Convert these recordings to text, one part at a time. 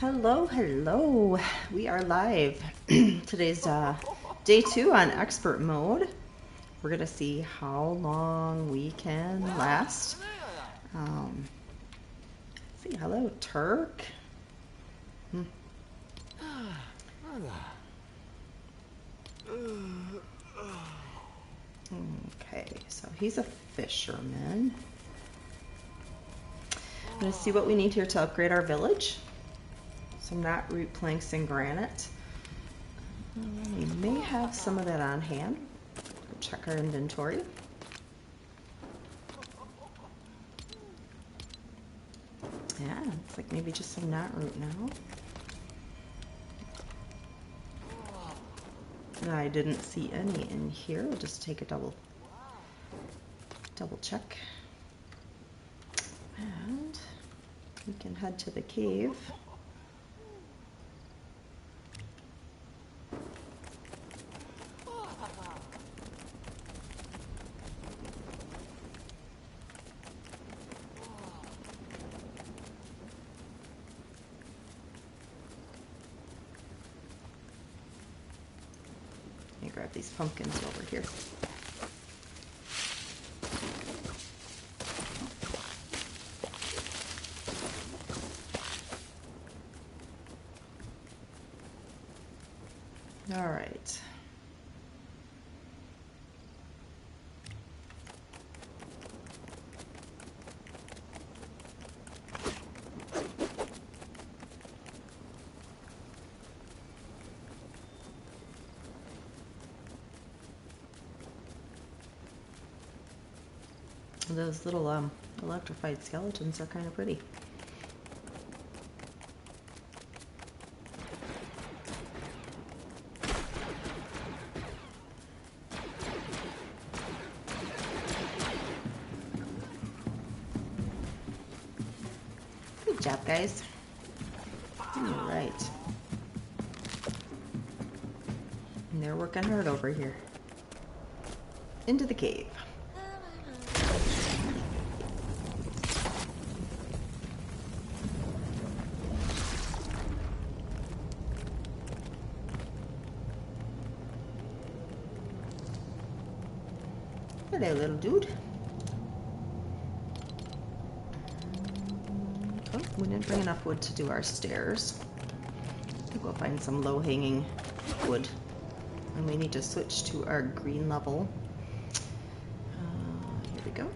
Hello, hello. We are live. Today's day 2 on expert mode. We're going to see how long we can last. Let's see, hello, Turk. Okay, so he's a fisherman. I'm going to see what we need here to upgrade our village. Some knot root planks and granite. We may have some of that on hand. Go check our inventory. Yeah, looks like maybe just some knot root now. I didn't see any in here. We'll just take a double check. And we can head to the cave. Let me grab these pumpkins over here. All right. Those little electrified skeletons are kind of pretty. Good job, guys. All right. And they're working hard over here. Into the cave. Hello, little dude. Oh, we didn't bring enough wood to do our stairs. We'll go find some low-hanging wood. And we need to switch to our green level. Here we go.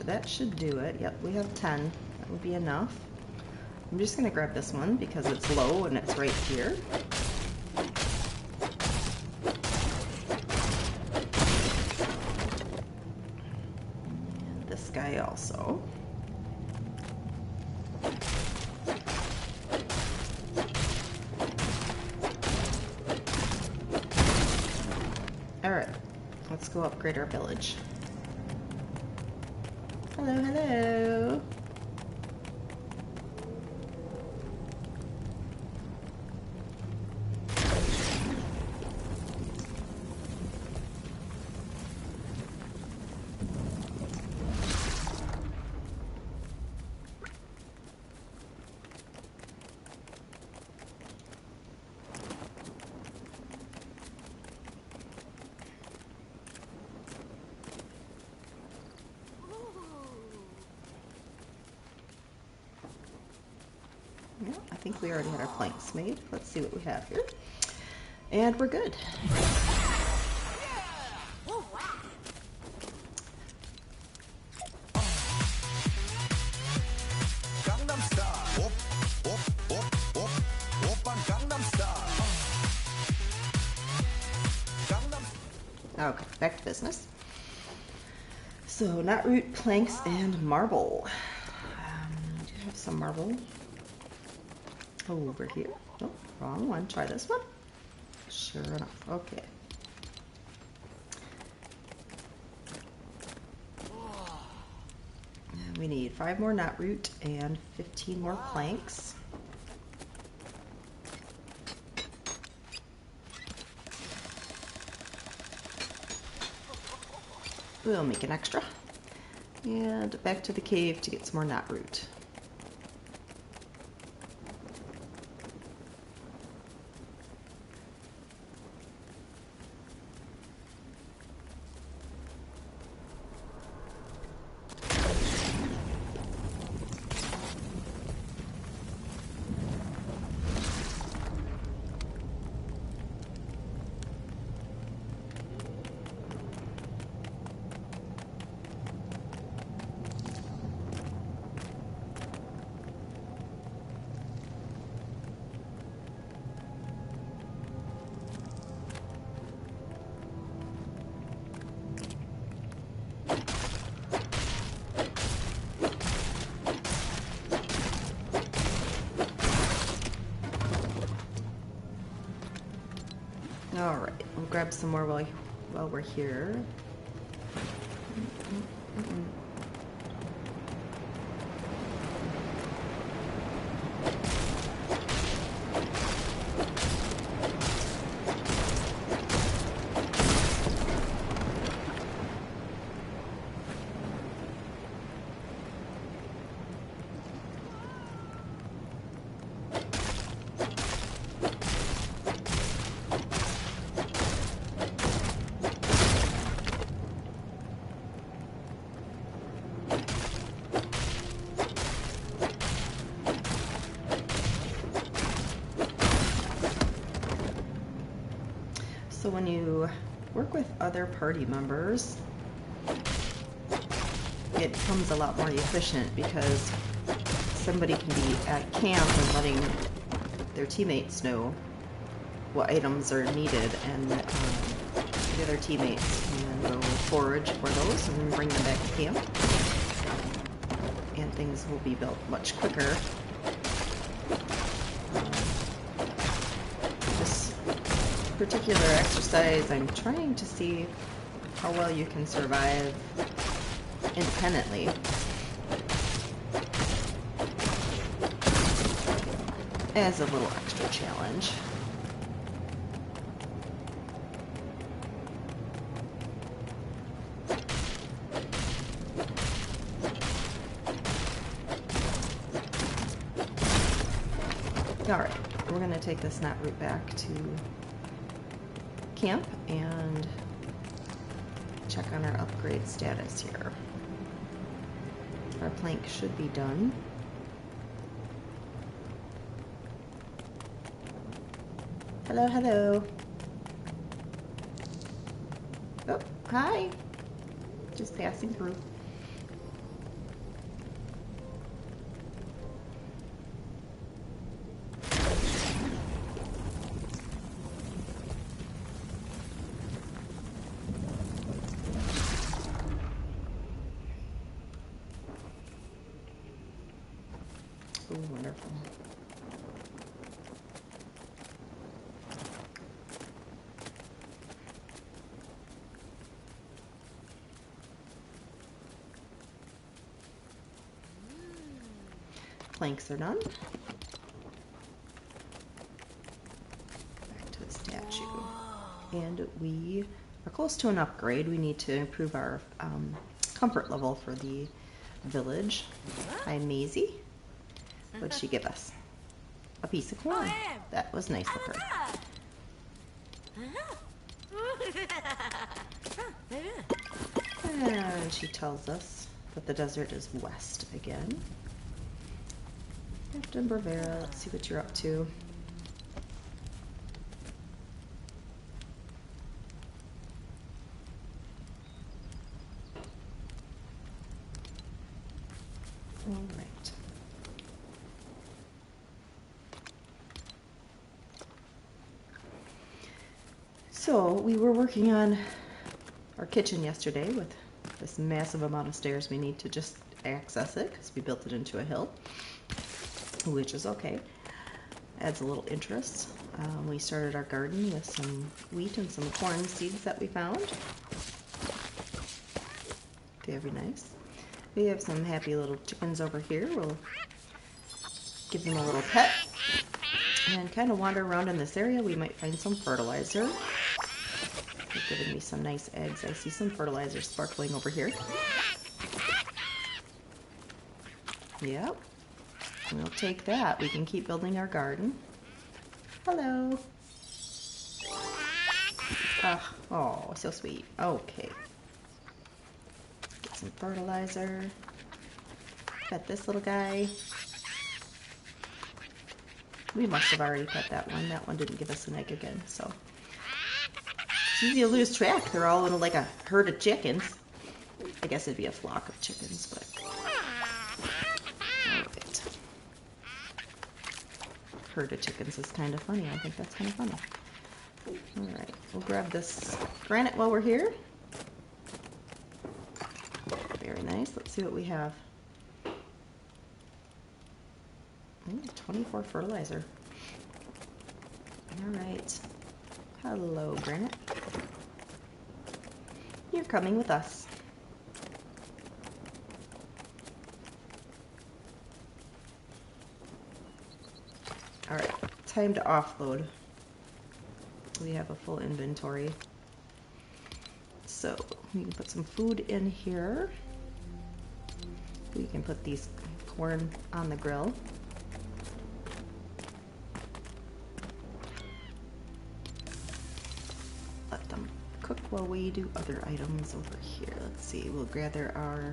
That should do it. Yep, we have 10. That would be enough. I'm just going to grab this one because it's low and it's right here. And this guy also. Alright, let's go upgrade our village. Hello, hello. Yeah, I think we already had our planks made. Let's see what we have here. And we're good. Okay, back to business. So, knot root, planks, and marble. I do have some marble over here. Oh, wrong one. Try this one. Sure enough. Okay. We need 5 more knot root and 15 more planks. We'll make an extra. And back to the cave to get some more knot root. All right, we'll grab some more while we're here. So when you work with other party members, it becomes a lot more efficient because somebody can be at camp and letting their teammates know what items are needed, and the other teammates can go forage for those and bring them back to camp, and things will be built much quicker. This particular exercise, I'm trying to see how well you can survive independently. As a little extra challenge. Alright, we're going to take this knot root back to camp and check on our upgrade status here. Our plank should be done. Hello, hello. Oh, hi. Just passing through. Oh, wonderful. Planks are done. Back to the statue. And we are close to an upgrade. We need to improve our comfort level for the village. Hi, Maisie. What'd she give us? A piece of corn. That was nice of her. And she tells us that the desert is west again. Captain Bravera, let's see what you're up to. All right. So we were working on our kitchen yesterday with this massive amount of stairs we need to just access it because we built it into a hill, which is okay. Adds a little interest. We started our garden with some wheat and some corn seeds that we found. Very nice. We have some happy little chickens over here. We'll give them a little pet and kind of wander around in this area. We might find some fertilizer. They're giving me some nice eggs. I see some fertilizer sparkling over here. Yep. We'll take that. We can keep building our garden. Hello. Oh, so sweet. Okay. Get some fertilizer. Pet this little guy. We must have already pet that one. That one didn't give us an egg again, so. It's easy to lose track. They're all in like a herd of chickens. I guess it'd be a flock of chickens, but. Alright. Herd of chickens is kind of funny. I think that's kind of funny. Alright, we'll grab this granite while we're here. Very nice. Let's see what we have. Ooh, 24 fertilizer. Alright. Hello, granite. You're coming with us. Alright, time to offload. We have a full inventory. So we can put some food in here. We can put these corn on the grill. Let them cook while we do other items over here. Let's see, we'll gather our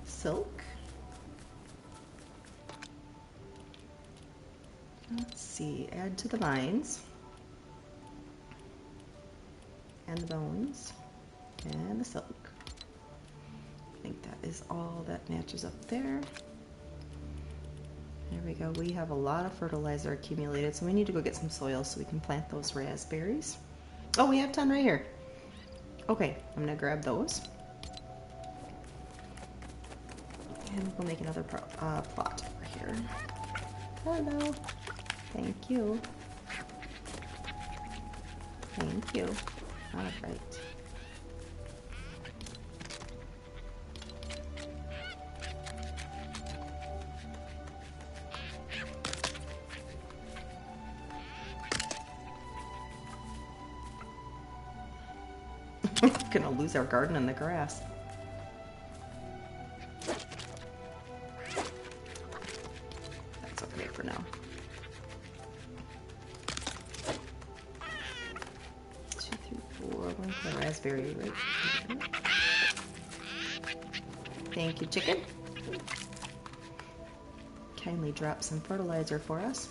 silk. Let's see, add to the mines. And the bones. And the silk. I think that is all that matches up there. There we go. We have a lot of fertilizer accumulated, so we need to go get some soil so we can plant those raspberries. Oh, we have 10 right here. Okay, I'm gonna grab those. And we'll make another plot over here. Hello. Thank you. Thank you. All right. We're gonna lose our garden in the grass. That's okay for now. 2, 3, 4. One for raspberry right here. Thank you, chicken. Kindly drop some fertilizer for us.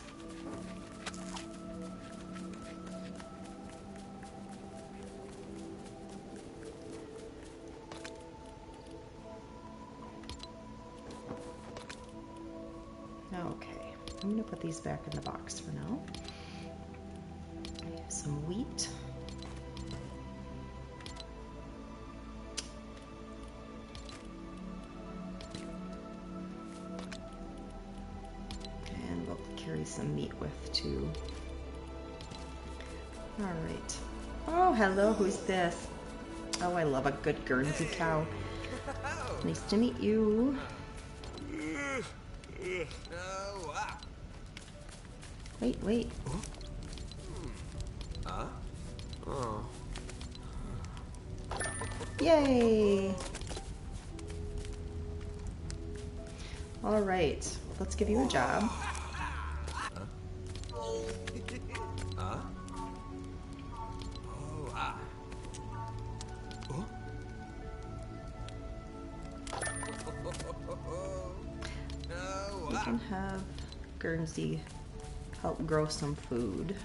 Okay, I'm going to put these back in the box for now. I have some wheat. And we'll carry some meat with too. Alright. Oh, hello, who's this? Oh, I love a good Guernsey cow. Nice to meet you. Wait, wait. Oh. Yay! All right, let's give you a job. We can have Guernsey help grow some food.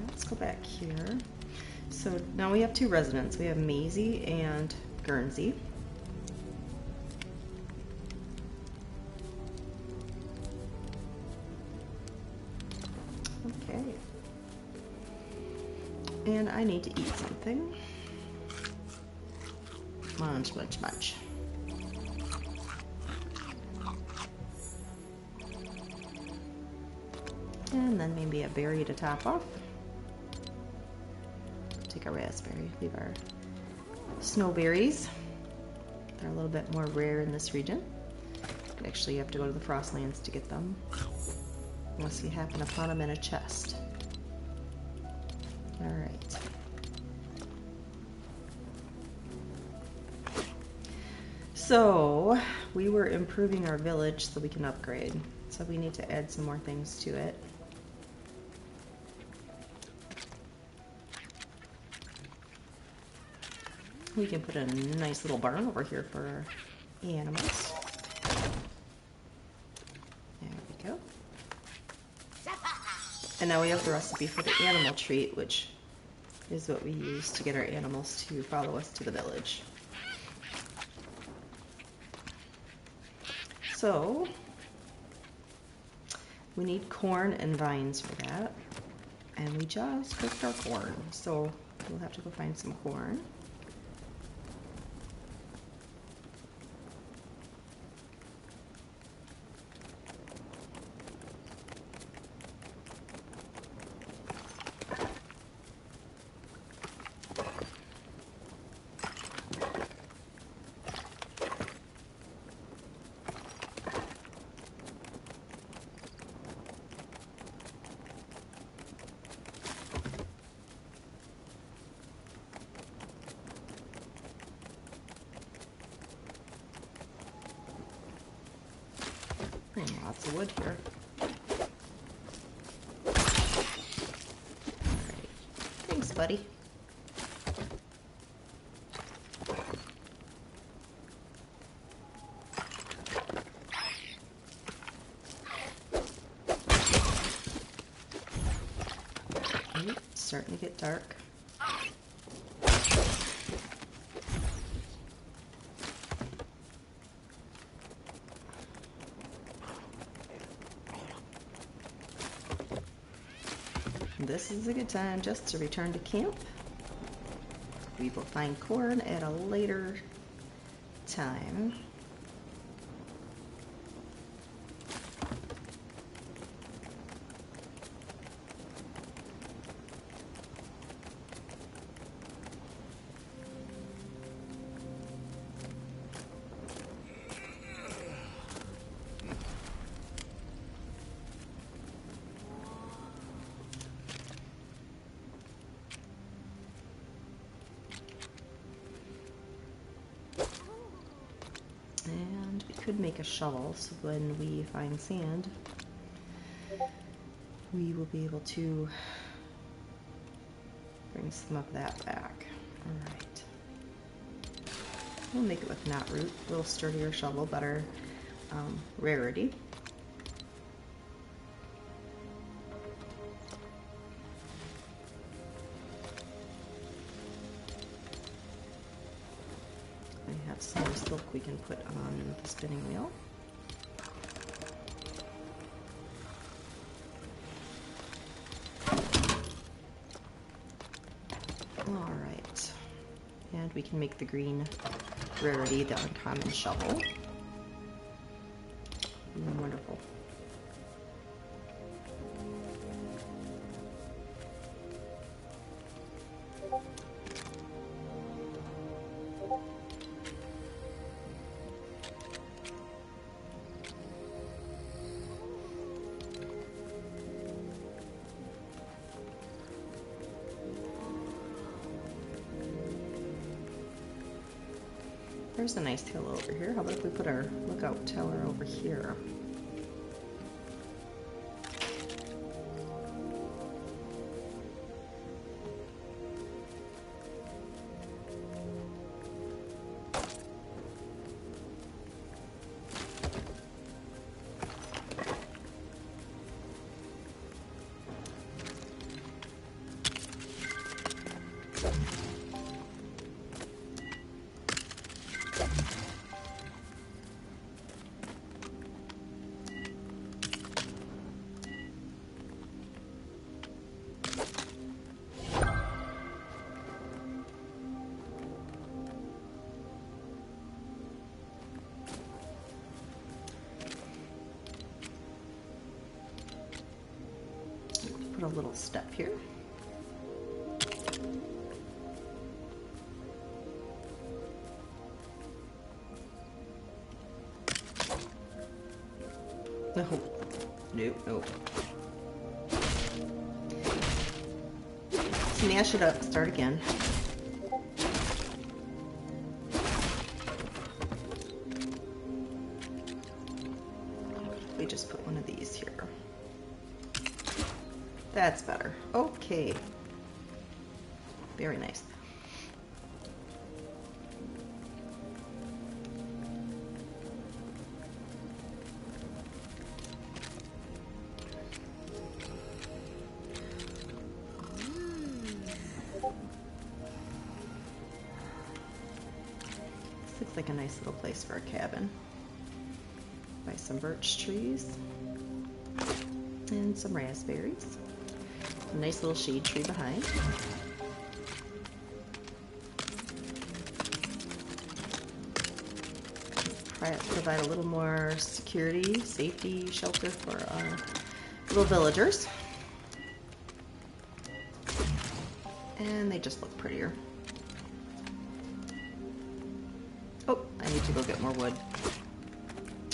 Let's go back here. So now we have 2 residents. We have Maisie and Guernsey. Okay. And I need to eat something. Munch, munch, munch. And then maybe a berry to top off. Take a raspberry, leave our snowberries. They're a little bit more rare in this region. Actually, you have to go to the Frostlands to get them, unless you happen upon them in a chest. Alright. So, we were improving our village so we can upgrade. So we need to add some more things to it. We can put a nice little barn over here for our animals. There we go. And now we have the recipe for the animal treat, which is what we use to get our animals to follow us to the village. So, we need corn and vines for that. And we just cooked our corn, so we'll have to go find some corn. Lots of wood here. Alright. Thanks, buddy. It's starting to get dark. This is a good time just to return to camp. We will find corn at a later time. And we could make a shovel, so when we find sand, we will be able to bring some of that back. Alright. We'll make it with knotroot, a little sturdier shovel, better rarity. We have some silk we can put on the spinning wheel. Alright. And we can make the green rarity, the uncommon shovel. Wonderful. There's a nice hill over here. How about if we put our lookout tower over here? put a little step here. No, nope, nope. Smash it up, start again. We just put one of these here. That's better. Okay. Very nice. This looks like a nice little place for a cabin. Buy some birch trees and some raspberries. A nice little shade tree behind. Provide a little more security, safety, shelter for our little villagers. And they just look prettier. Oh, I need to go get more wood.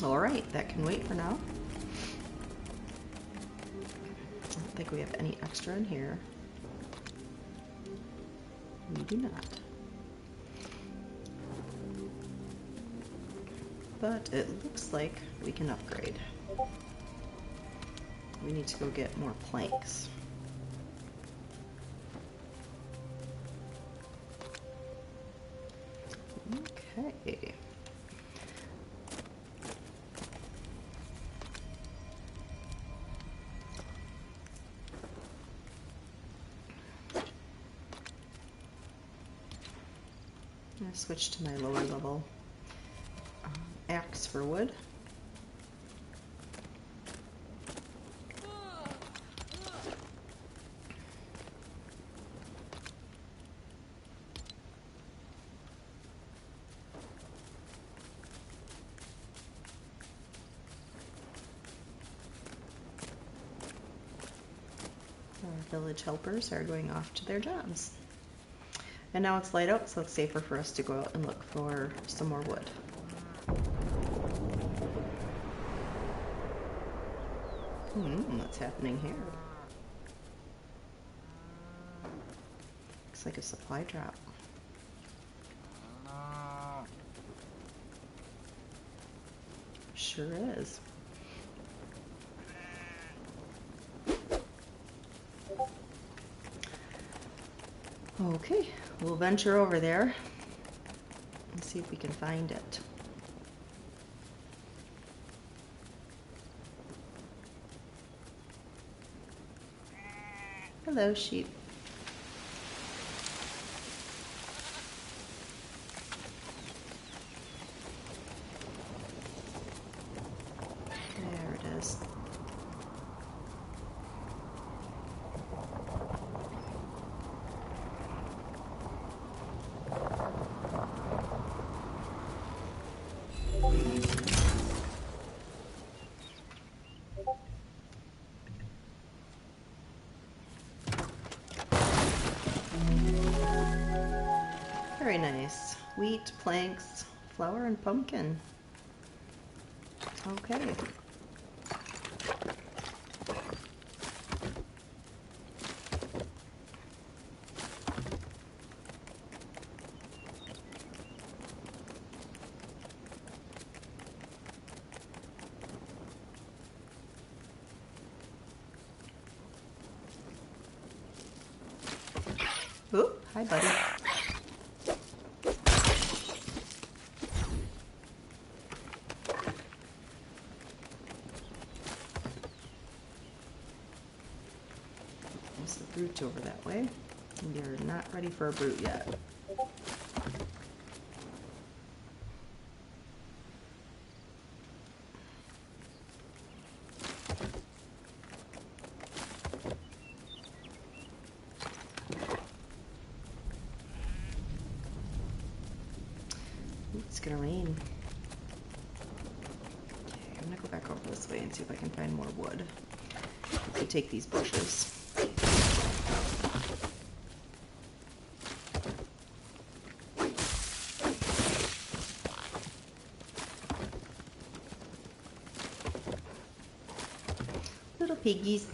All right, that can wait for now. I don't think we have any extra in here. We do not. But it looks like we can upgrade. We need to go get more planks. Okay. I'm going to switch to my lower level axe for wood. Our village helpers are going off to their jobs. And now it's light out, so it's safer for us to go out and look for some more wood. What's happening here? Looks like a supply drop. Sure is. Okay, we'll venture over there and see if we can find it. Hello, sheep. There it is. Very nice. Wheat, planks, flour, and pumpkin. Okay. Oop, hi buddy. There's the brute over that way. You're not ready for a brute yet. It's gonna rain. Okay, I'm gonna go back over this way and see if I can find more wood. We could take these bushes. piggies.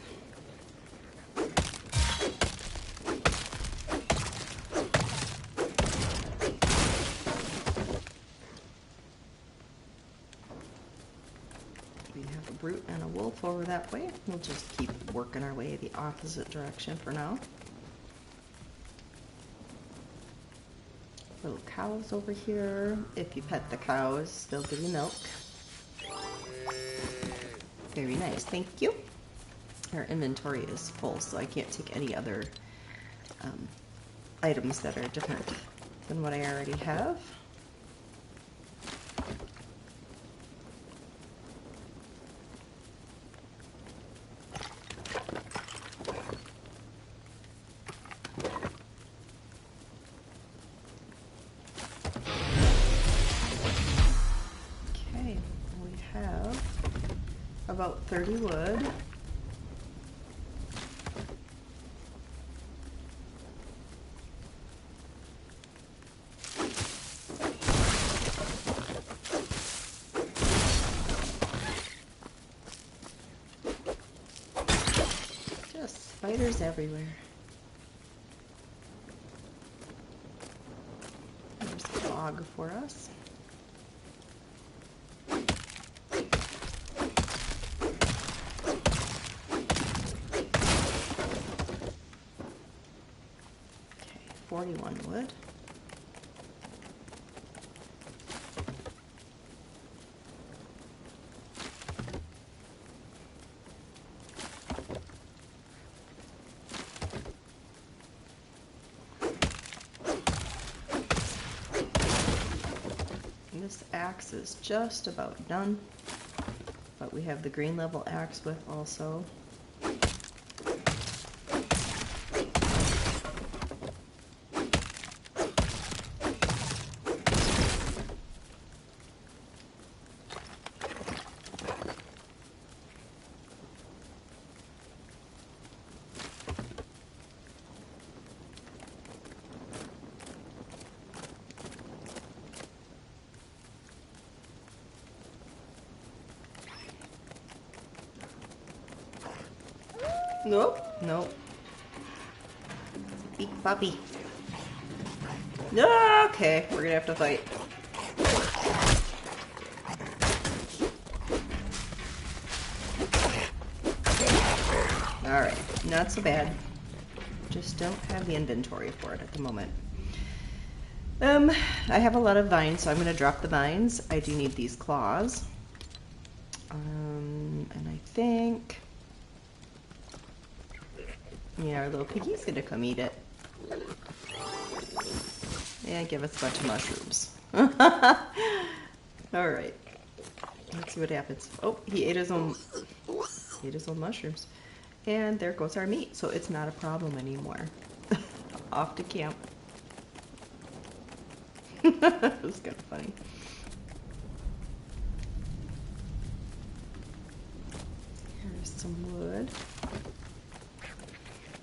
We have a brute and a wolf over that way. We'll just keep working our way the opposite direction for now. Little cows over here. If you pet the cows, they'll give you milk. Very nice, thank you. Our inventory is full, so I can't take any other items that are different than what I already have. Okay, we have about 30 wood. Spiders everywhere. There's a log for us. Okay, 41 wood. This axe is just about done, but we have the green level axe with also. Nope, nope. Big puppy. Okay, we're gonna have to fight. Alright, not so bad. Just don't have the inventory for it at the moment. I have a lot of vines, so I'm gonna drop the vines. I do need these claws. And I think... yeah, our little piggy's gonna come eat it. Yeah, give us a bunch of mushrooms. Alright. Let's see what happens. Oh, he ate his own mushrooms. And there goes our meat, so it's not a problem anymore. Off to camp. It was kind of funny. Here's some wood.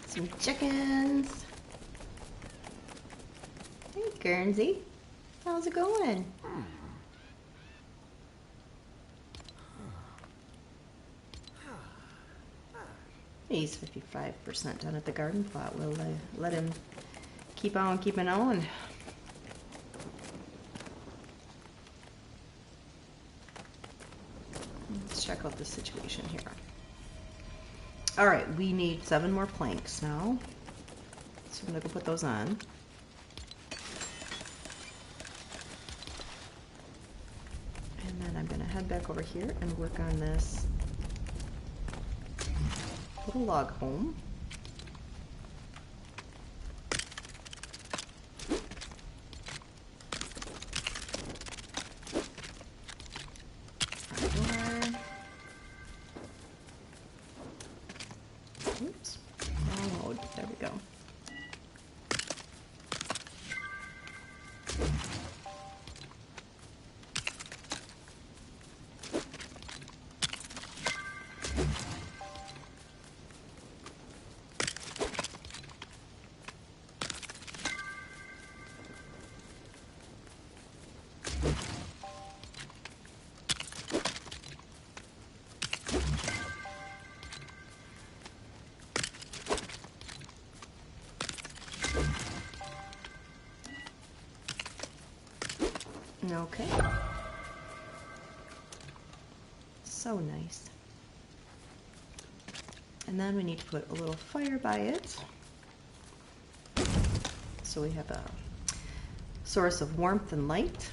Some chickens. Hey, Guernsey. How's it going? He's 55% done at the garden plot. We'll let him keep on keeping on. Let's check out the situation here. Alright, we need 7 more planks now. So I'm going to go put those on. And then I'm going to head back over here and work on this little log home. Oops. Oh, there we go. Okay. So nice. And then we need to put a little fire by it. So we have a source of warmth and light.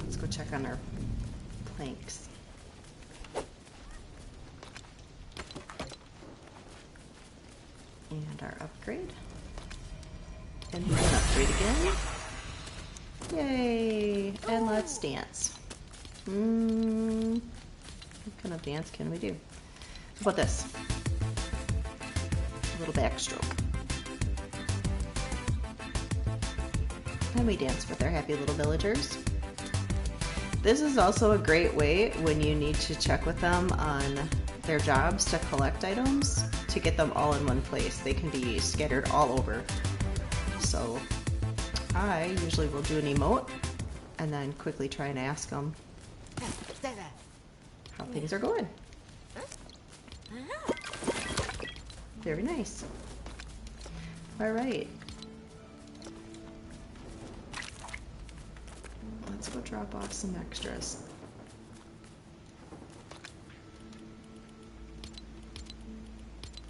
Let's go check on our planks. And our upgrade. And we can upgrade again. Yay! And let's dance. What kind of dance can we do? How about this? A little backstroke. And we dance with our happy little villagers. This is also a great way when you need to check with them on their jobs to collect items, to get them all in one place. They can be scattered all over. So I usually will do an emote and then quickly try and ask them how things are going. Very nice. All right. Let's go drop off some extras.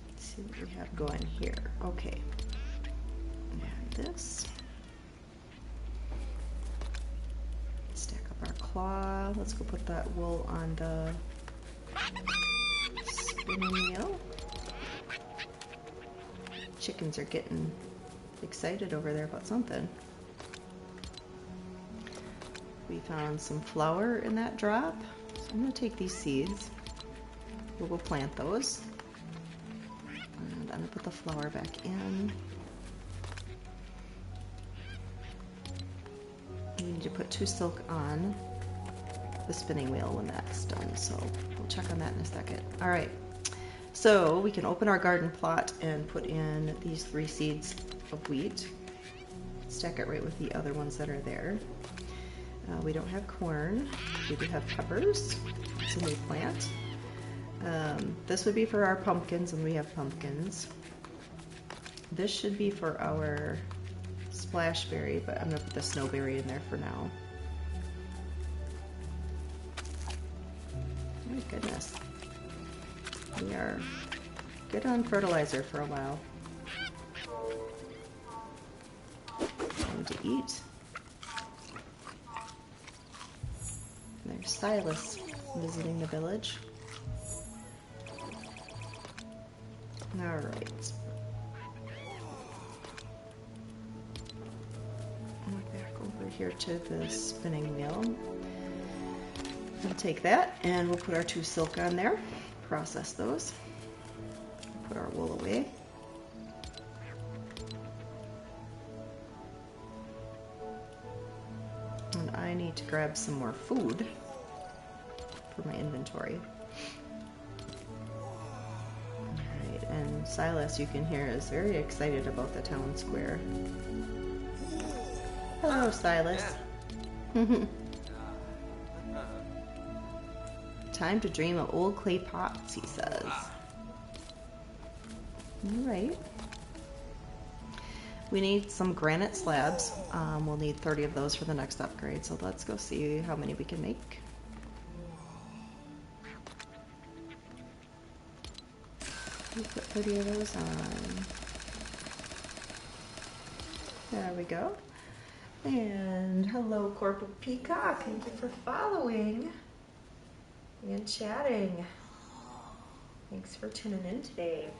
Let's see what we have going here. Okay. Add this. Stack up our claw. Let's go put that wool on the spinning wheel. Chickens are getting excited over there about something. We found some flour in that drop, so I'm going to take these seeds. We'll go plant those. And I'm going to put the flour back in. We need to put 2 silk on the spinning wheel when that's done, so we'll check on that in a second. All right, so we can open our garden plot and put in these 3 seeds of wheat. Stack it right with the other ones that are there. We don't have corn. We do have peppers. It's a new plant. This would be for our pumpkins, and we have pumpkins. This should be for our splashberry, but I'm going to put the snowberry in there for now. Oh my goodness. We are good on fertilizer for a while. Time to eat. There's Silas visiting the village. All right. Back over here to the spinning wheel. We'll take that and we'll put our 2 silk on there. Process those. Put our wool away. And I need to grab some more food for my inventory. Alright, and Silas, you can hear, is very excited about the town square. Hello, Silas. Time to dream of old clay pots, he says. Alright. We need some granite slabs. We'll need 30 of those for the next upgrade, so let's go see how many we can make. We'll put 30 of those on. There we go. And hello, Corporal Peacock. Thank you for following and chatting. Thanks for tuning in today.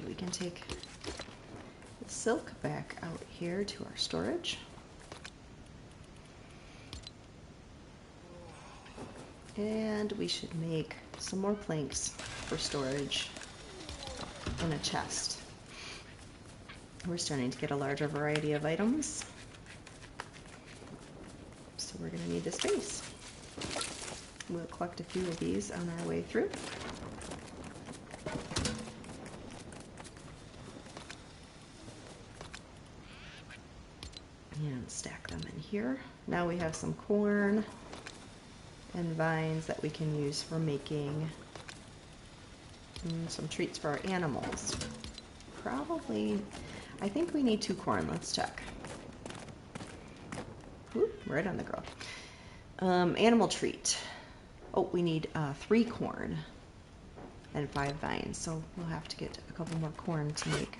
We can take the silk back out here to our storage. And we should make some more planks for storage in a chest. We're starting to get a larger variety of items, so we're going to need the space. We'll collect a few of these on our way through. and stack them in here. Now we have some corn and vines that we can use for making some treats for our animals. Probably, I think we need 2 corn. Let's check. Ooh, right on the girl. Animal treat. Oh, we need 3 corn and 5 vines. So we'll have to get a couple more corn to make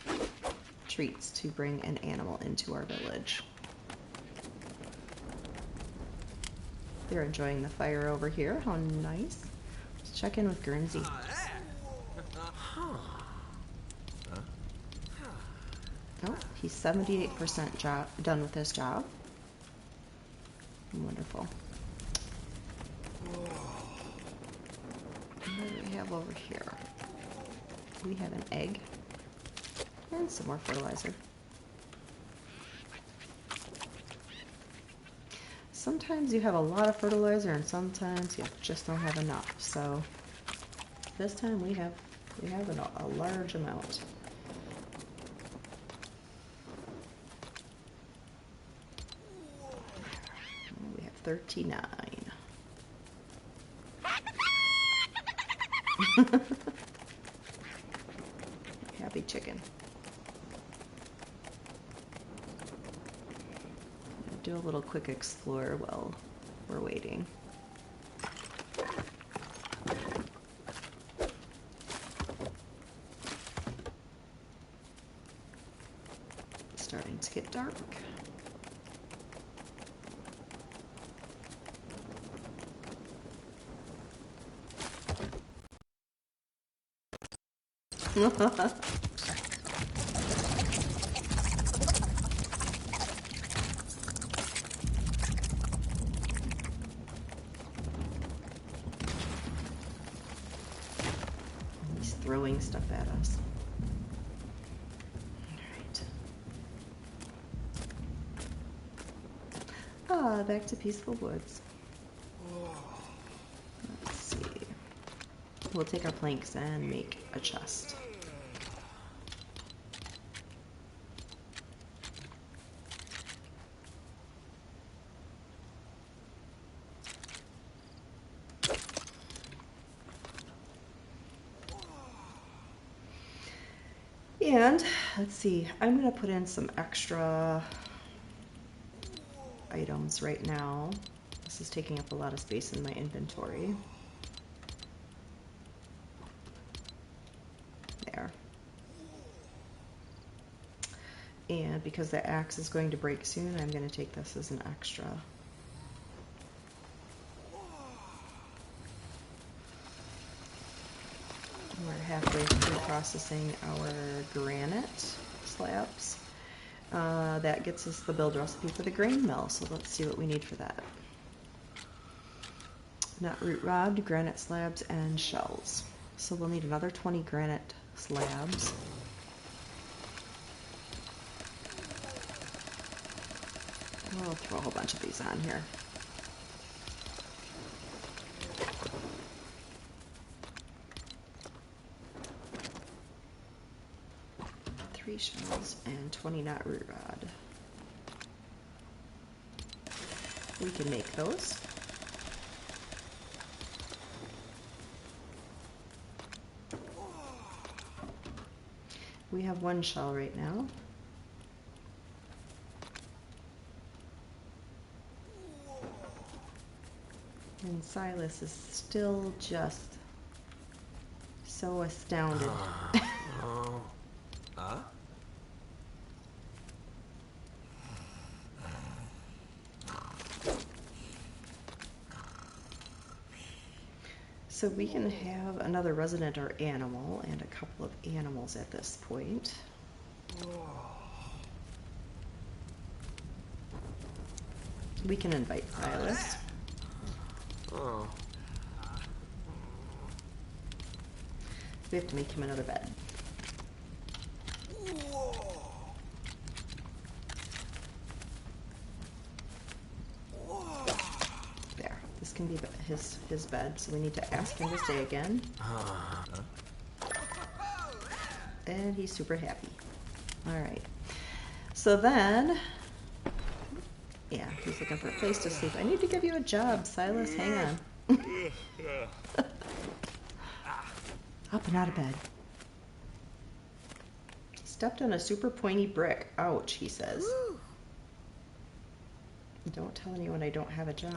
treats to bring an animal into our village. They're enjoying the fire over here. How nice. Let's check in with Guernsey. Oh, he's 78% done with his job. Wonderful. What do we have over here? We have an egg and some more fertilizer. Sometimes you have a lot of fertilizer and sometimes you just don't have enough. So this time we have a large amount. We have 39. Happy chicken. Do a little quick explore while we're waiting. It's starting to get dark. He's throwing stuff at us. All right. Back to peaceful woods. Let's see. We'll take our planks and make a chest. And let's see, I'm going to put in some extra items right now. This is taking up a lot of space in my inventory. There. And because the axe is going to break soon, I'm going to take this as an extra. We're halfway through processing our granite slabs. That gets us the build recipe for the grain mill, so let's see what we need for that. Nut root rod, granite slabs, and shells. So we'll need another 20 granite slabs. We'll throw a whole bunch of these on here. Shells and 20 knot root rod. We can make those. We have 1 shell right now. And Silas is still just so astounded. So we can have another resident or animal and a couple of animals at this point. We can invite Silas. We have to make him another bed. Can be his bed, so we need to ask him to stay again. And he's super happy. All right. So then Yeah, he's looking for a place to sleep. I need to give you a job, Silas. Hang on. Up and out of bed. Stepped on a super pointy brick. Ouch, he says. Don't tell anyone I don't have a job.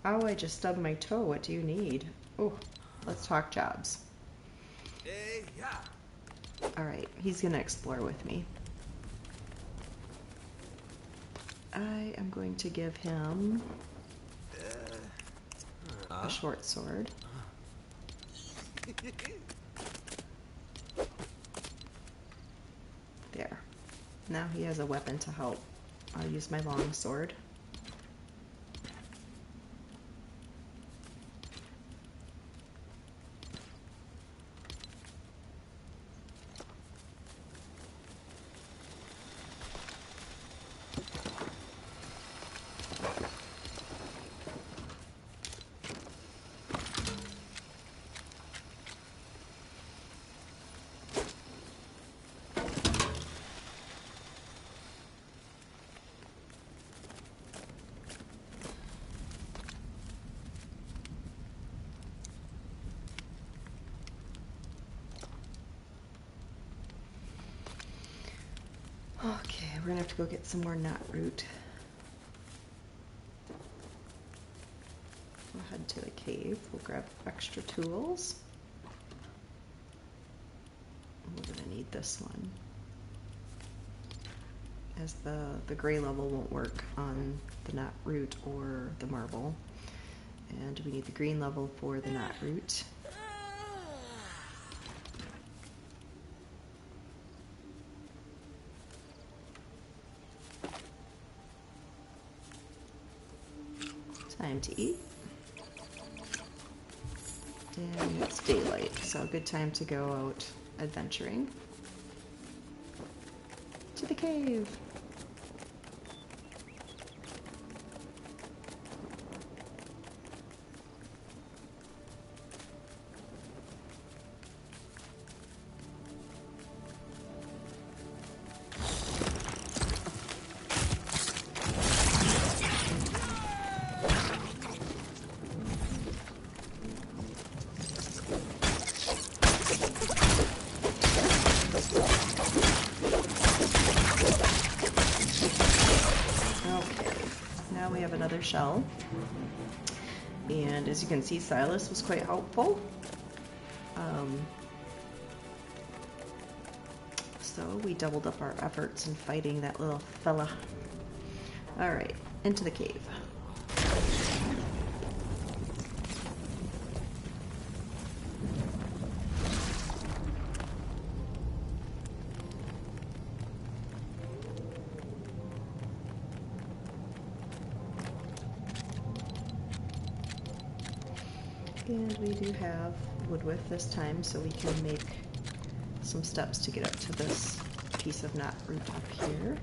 Oh, I just stubbed my toe. What do you need? Oh, let's talk jobs. Alright, he's gonna explore with me. I am going to give him a short sword. There. Now he has a weapon to help. I'll use my long sword. Okay, we're gonna have to go get some more knot root. We'll head to the cave. We'll grab extra tools. We're gonna need this one, as the gray level won't work on the knot root or the marble. And we need the green level for the knot root. Time to eat. And it's daylight, so a good time to go out adventuring. To the cave. Shell, and as you can see, Silas was quite helpful. So we doubled up our efforts in fighting that little fella. All right, into the cave. And we do have wood width this time, so we can make some steps to get up to this piece of knot root up here.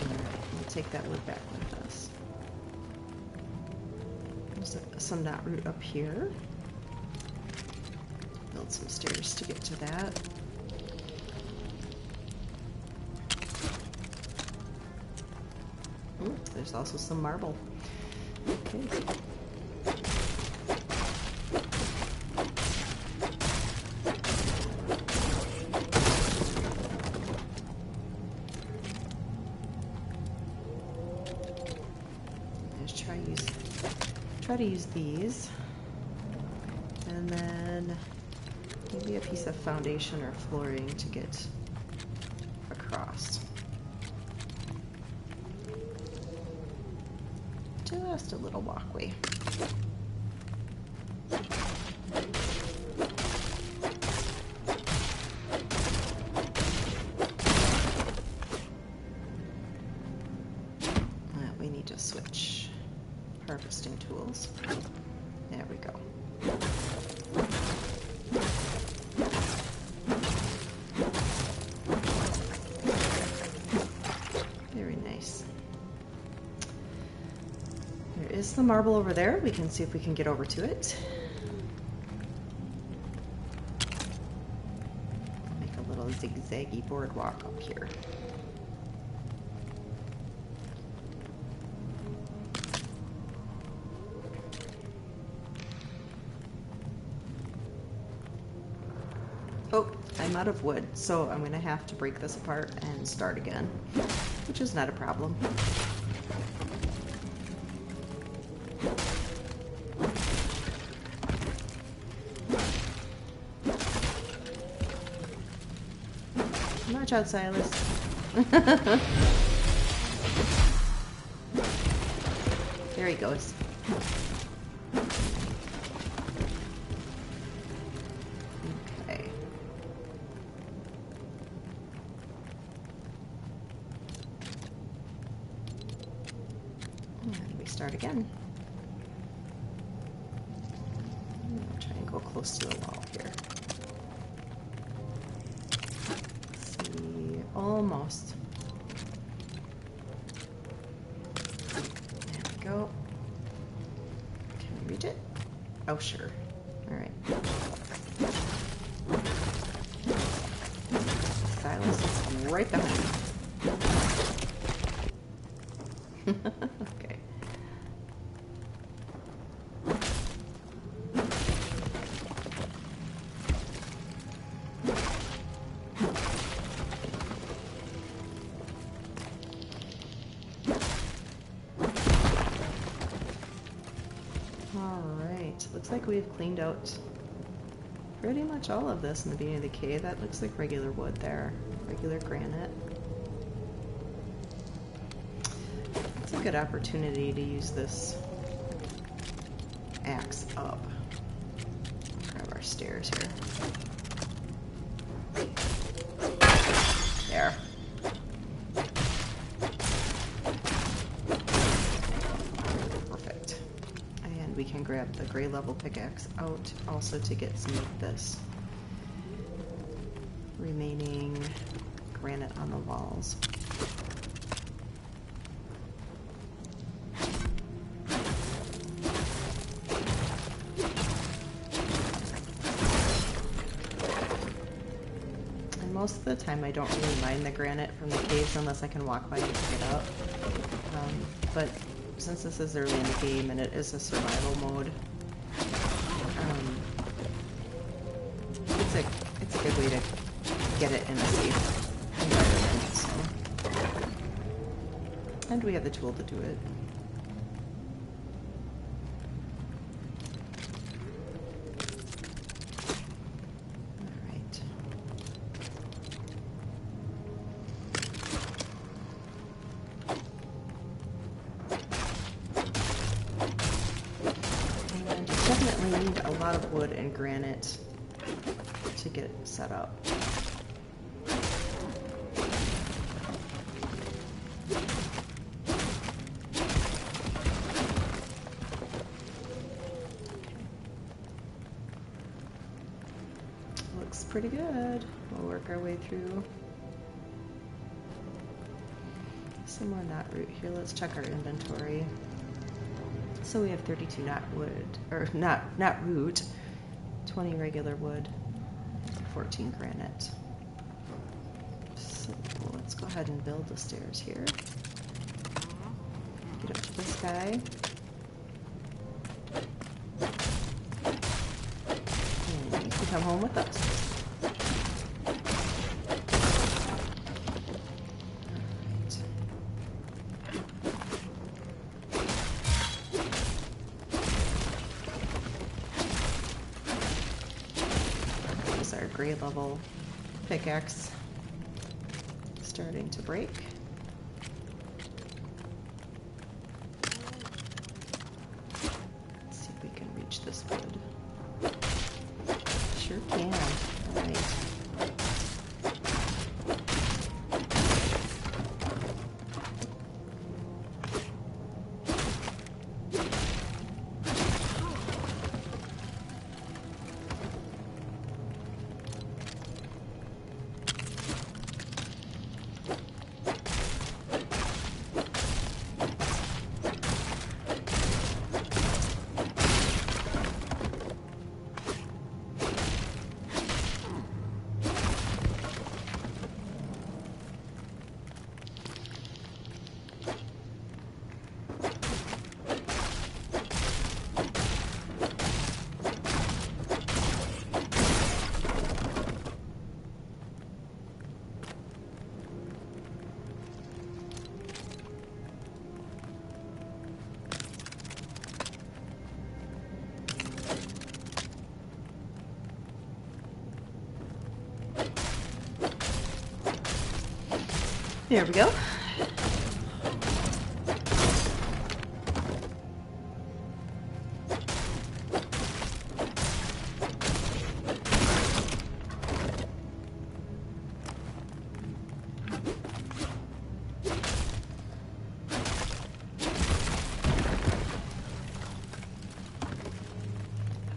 Alright, we'll take that wood back with us. Some knot root up here. Build some stairs to get to that. Ooh, there's also some marble. Okay. Let's try to use these, and then maybe a piece of foundation or flooring to get across. Just a little walkway. We need to switch harvesting tools. There we go. Very nice. is the marble over there. We can see if we can get over to it. Make a little zigzaggy boardwalk up here. Oh, I'm out of wood, so I'm going to have to break this apart and start again, which is not a problem. Watch out, Silas. There he goes. Okay. And we start again. I'm gonna try and go close to the wall here. Almost. There we go. Can we reach it? Oh, sure. All right. Silas is right behind me. Okay. Looks like we've cleaned out pretty much all of this in the beginning of the cave. That looks like regular wood there, regular granite. It's a good opportunity to use this axe up. Grab our stairs here. There. We can grab the gray level pickaxe out also to get some of this remaining granite on the walls. And most of the time I don't really mind the granite from the caves unless I can walk by and pick it up. But since this is early in the game and it is a survival mode, it's a good way to get it in a safe environment. So. And we have the tool to do it. Definitely need a lot of wood and granite to get it set up. Looks pretty good. We'll work our way through some more knot root here. Let's check our inventory. So we have 32 knot wood, or knot root, 20 regular wood, 14 granite. So let's go ahead and build the stairs here. Get up to this guy. And you can come home with us. Gray level pickaxe starting to break. Let's see if we can reach this wood. Sure can. All right. There we go.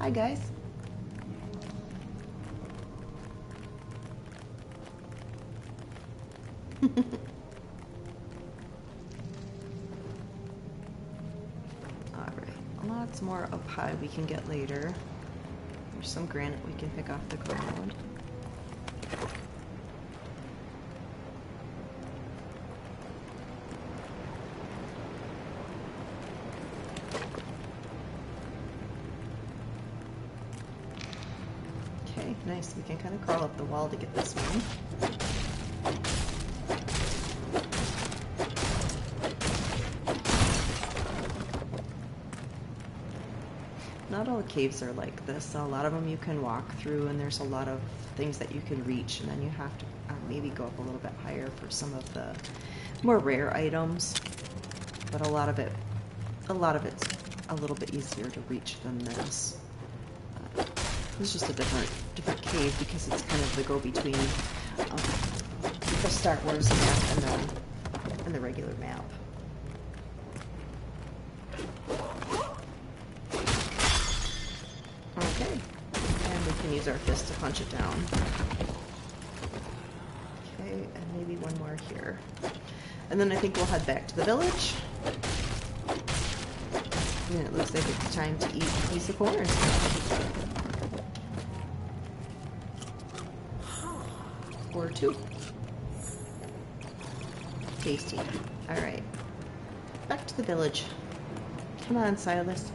Hi, guys. Alright, lots more up high we can get later. There's some granite we can pick off the ground. Okay, nice. We can kind of crawl up the wall to get this one. Not all caves are like this. A lot of them you can walk through, and there's a lot of things that you can reach, and then you have to maybe go up a little bit higher for some of the more rare items. But a lot of it's a little bit easier to reach than this. It's just a different cave because it's kind of the go-between the Star Wars map and the regular map. Okay, and we can use our fist to punch it down. Okay, and maybe one more here. And then I think we'll head back to the village. And it looks like it's time to eat a piece of corn. Or two. Tasty. Alright. Back to the village. Come on, Silas.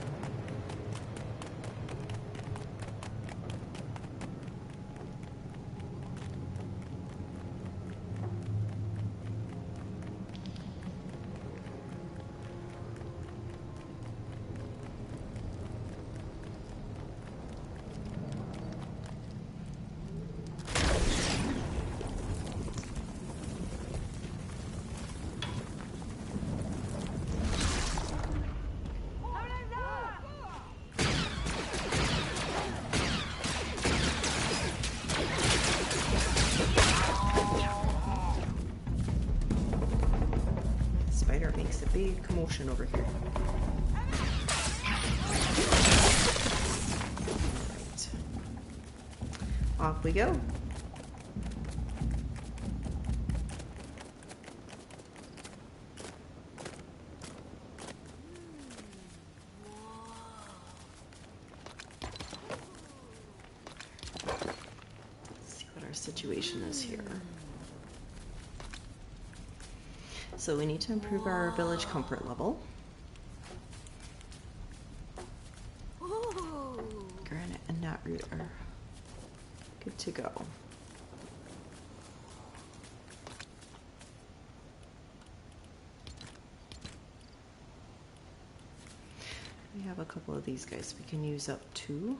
Makes a big commotion over here. Right. Off we go. Let's see what our situation is here. So we need to improve our village comfort level. Granite and knot root are good to go. We have a couple of these guys we can use up too.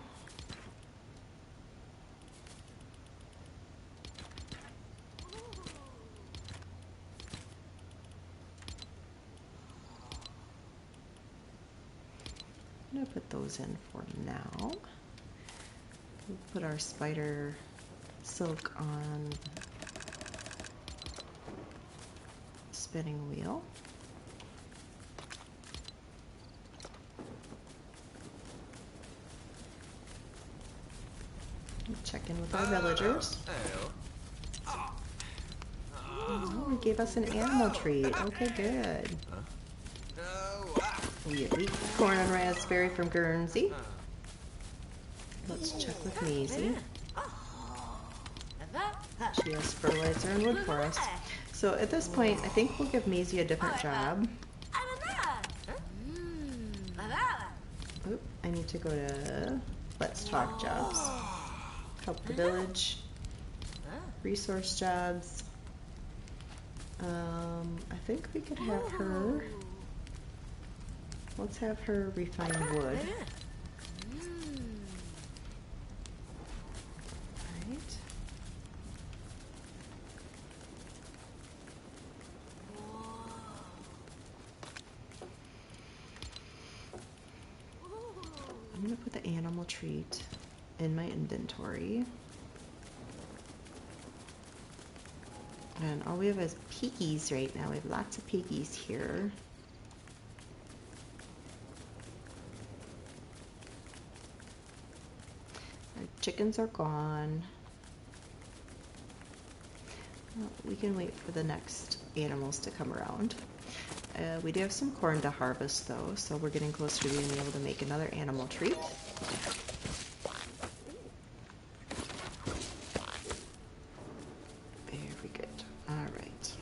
I'm going to put those in for now. We'll put our spider silk on the spinning wheel. We'll check in with our villagers. Oh, he gave us an animal treat. Okay, good. We get wheat, corn, and raspberry from Guernsey. Let's check with Maisie. She has fertilizer and wood for us. So at this point, I think we'll give Maisie a different job. Oop, I need to go to Let's Talk jobs. Help the village. Resource jobs. I think we could have her. Let's have her refine wood. Right. animal treat in my inventory. And all we have is piggies right now. We have lots of piggies here. Our chickens are gone. Well, we can wait for the next animals to come around. We do have some corn to harvest though, so we're getting closer to being able to make another animal treat. Very good. All right.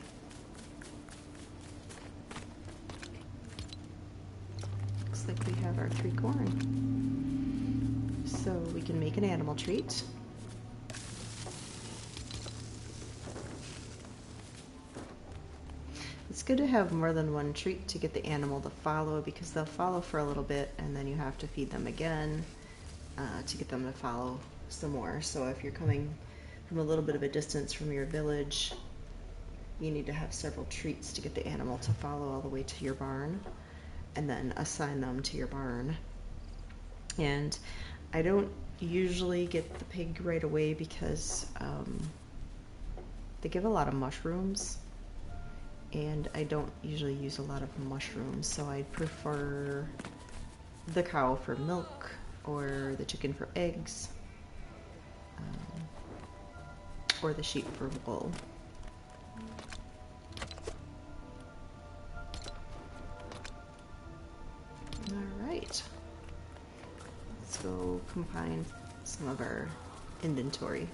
Looks like we have our 3 corn. So we can make an animal treat. It's good to have more than one treat to get the animal to follow, because they'll follow for a little bit and then you have to feed them again to get them to follow some more. So if you're coming from a little bit of a distance from your village, you need to have several treats to get the animal to follow all the way to your barn and then assign them to your barn. And I don't usually get the pig right away because they give a lot of mushrooms, and I don't usually use a lot of mushrooms, so I'd prefer the cow for milk or the chicken for eggs, or the sheep for wool. All right, let's go combine some of our inventory.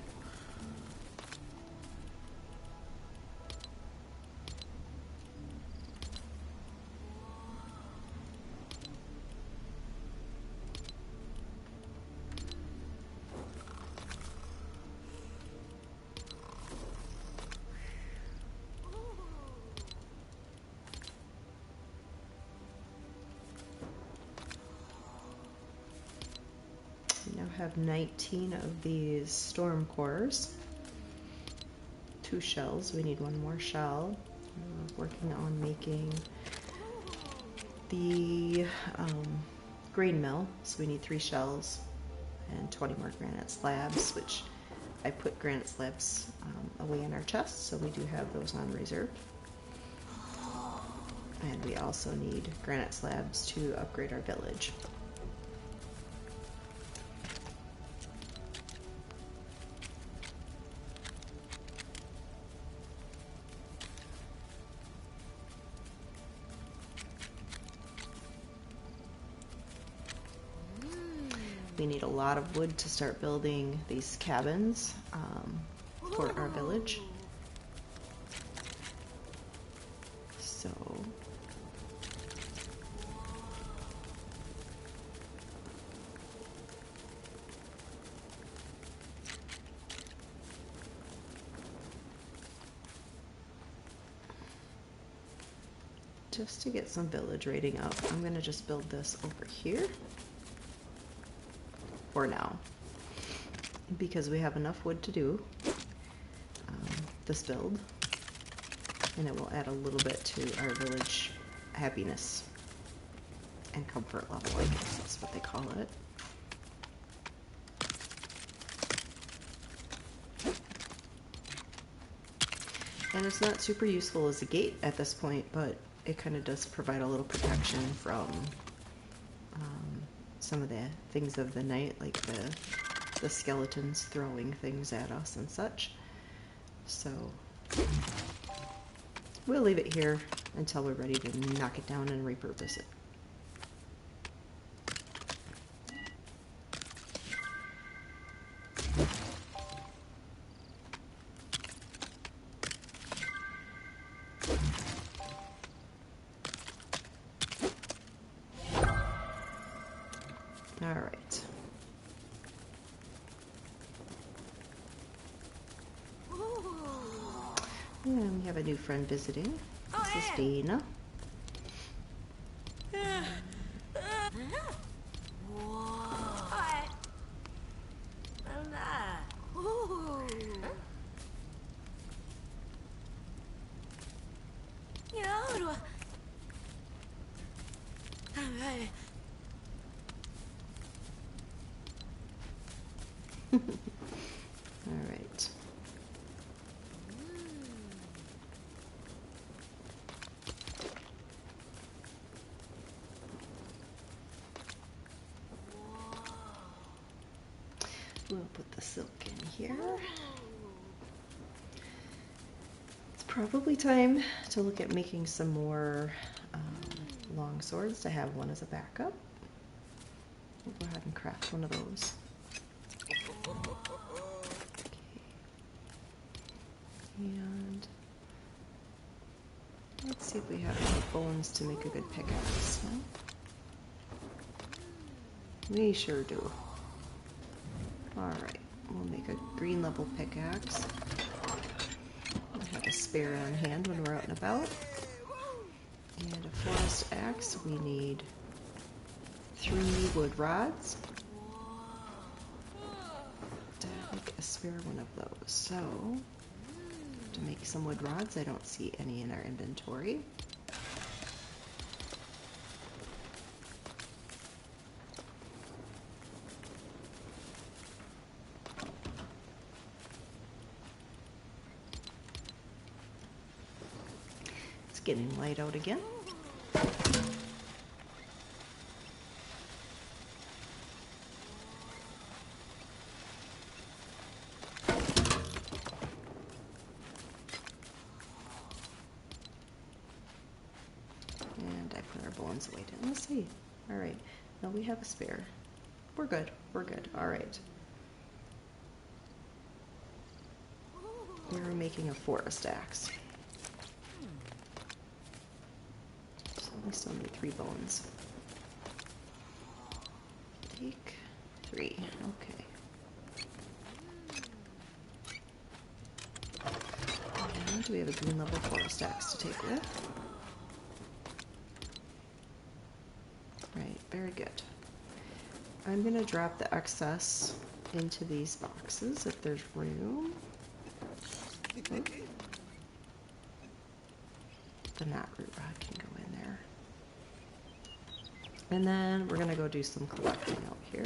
We now have 19 of these storm cores. 2 shells. We need 1 more shell. We're working on making the grain mill, so we need 3 shells and 20 more granite slabs, which I put granite slabs away in our chest, so we do have those on reserve. And we also need granite slabs to upgrade our village. We need a lot of wood to start building these cabins for our village. So just to get some village rating up, I'm gonna just build this over here for now, because we have enough wood to do this build, and it will add a little bit to our village happiness and comfort level, I guess that's what they call it. And it's not super useful as a gate at this point, but it kind of does provide a little protection from some of the things of the night, like the skeletons throwing things at us and such. So we'll leave it here until we're ready to knock it down and repurpose it. All right. And we have a new friend visiting. This is Dana. All right. We'll put the silk in here. It's probably time to look at making some more long swords to have one as a backup. We'll go ahead and craft one of those. Okay. And let's see if we have any bones to make a good pickaxe. Huh? We sure do. Alright, we'll make a green level pickaxe. We'll have a spare on hand when we're out and about. And a forest axe, we need 3 wood rods to make a spare one of those. So, to make some wood rods, I don't see any in our inventory. It's getting light out again. And I put our bones away. Let's see. All right. Now we have a spare. We're good. We're good. All right. We're making a forest axe. So we still need 3 bones. Take 3. Okay. And do we have a green level forest axe to take with? Right, very good. I'm going to drop the excess into these boxes if there's room. Okay. The knot root rod can go in there. And then we're going to go do some collecting out here.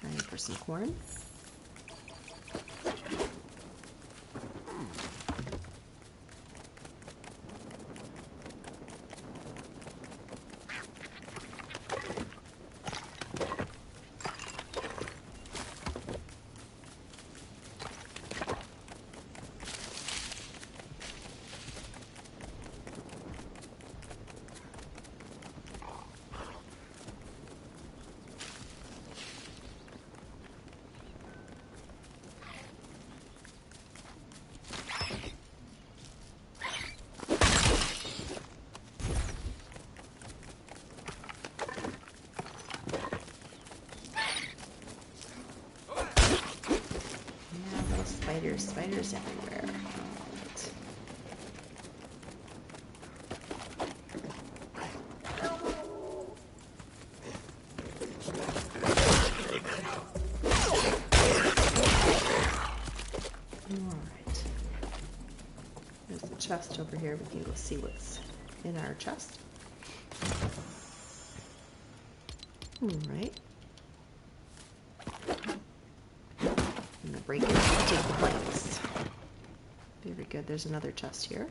Time for some corn. Spiders everywhere. Alright. There's a chest over here. We can go see what's in our chest. Alright. I'm gonna break it and take the planks. Very good. There's another chest here.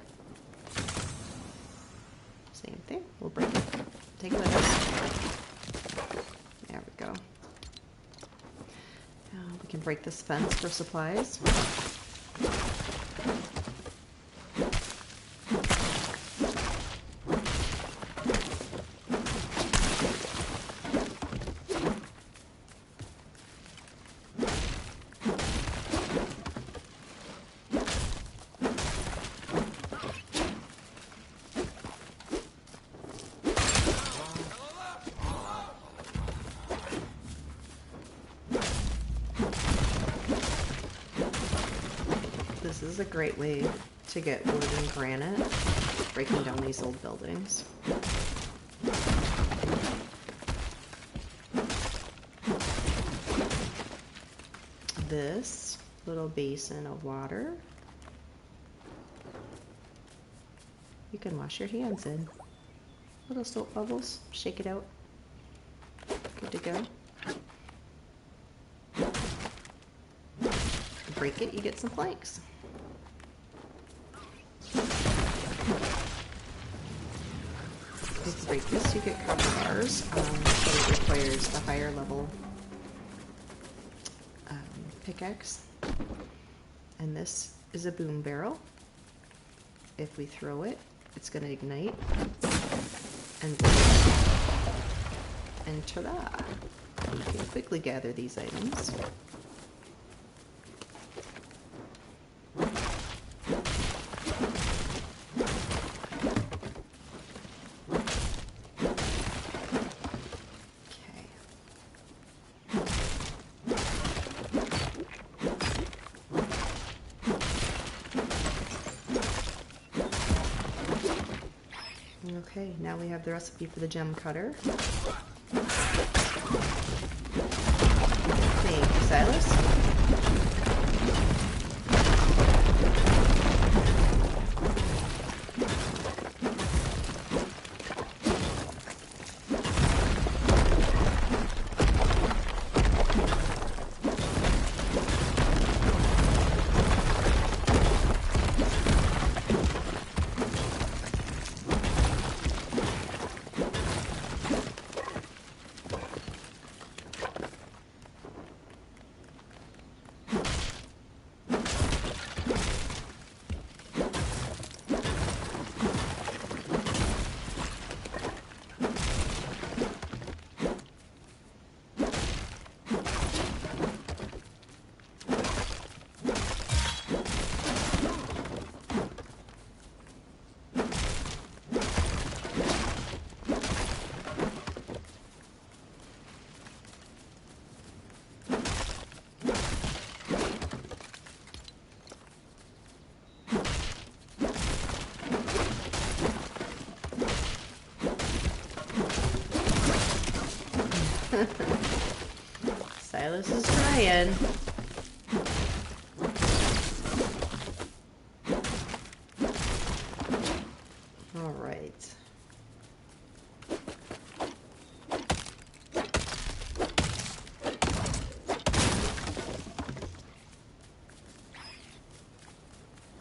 Same thing. We'll break it. Take it with us. There we go. Now we can break this fence for supplies. This is a great way to get wood and granite, breaking down these old buildings. this little basin of water. You can wash your hands in. Little soap bubbles, shake it out. Good to go. Break it, you get some planks. If you break this, you get copper bars, but it requires the higher level pickaxe. And this is a boom barrel. If we throw it, it's going to ignite and ta-da! You can quickly gather these items. Okay, now we have the recipe for the gem cutter. Thank you, Silas. Silas is trying. All right.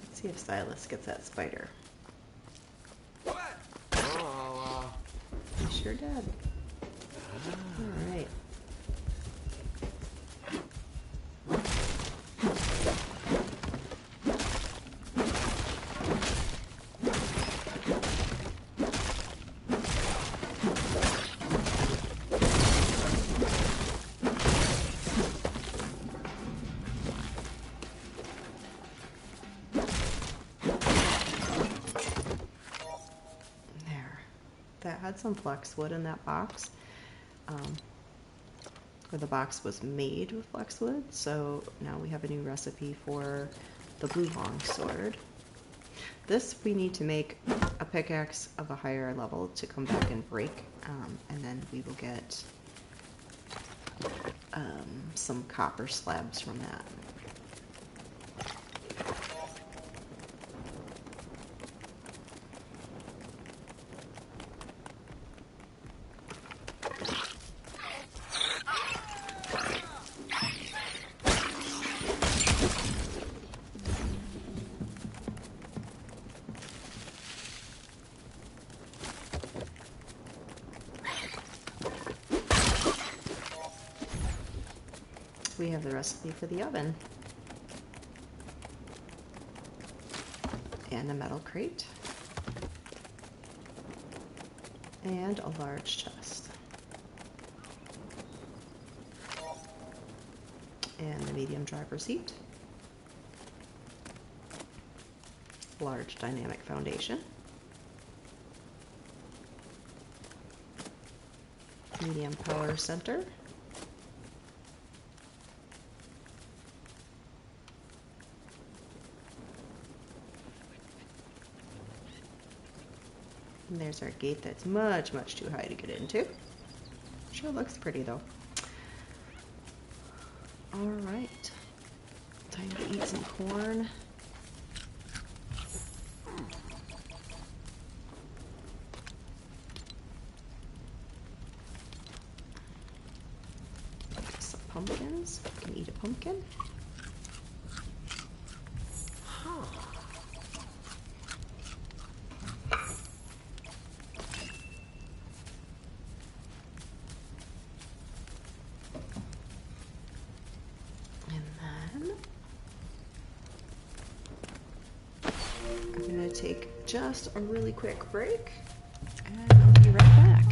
Let's see if Silas gets that spider. He sure did. All right. That had some flex wood in that box, or the box was made with flex wood, so now we have a new recipe for the blue long sword. This we need to make a pickaxe of a higher level to come back and break, and then we will get some copper slabs from that. We have the recipe for the oven and a metal crate and a large chest and the medium driver's seat, large dynamic foundation, medium power center, and there's our gate that's much, much too high to get into. Sure looks pretty though. All right. Time to eat some corn. Some pumpkins. You can eat a pumpkin. And then I'm going to take just a really quick break, and I'll be right back.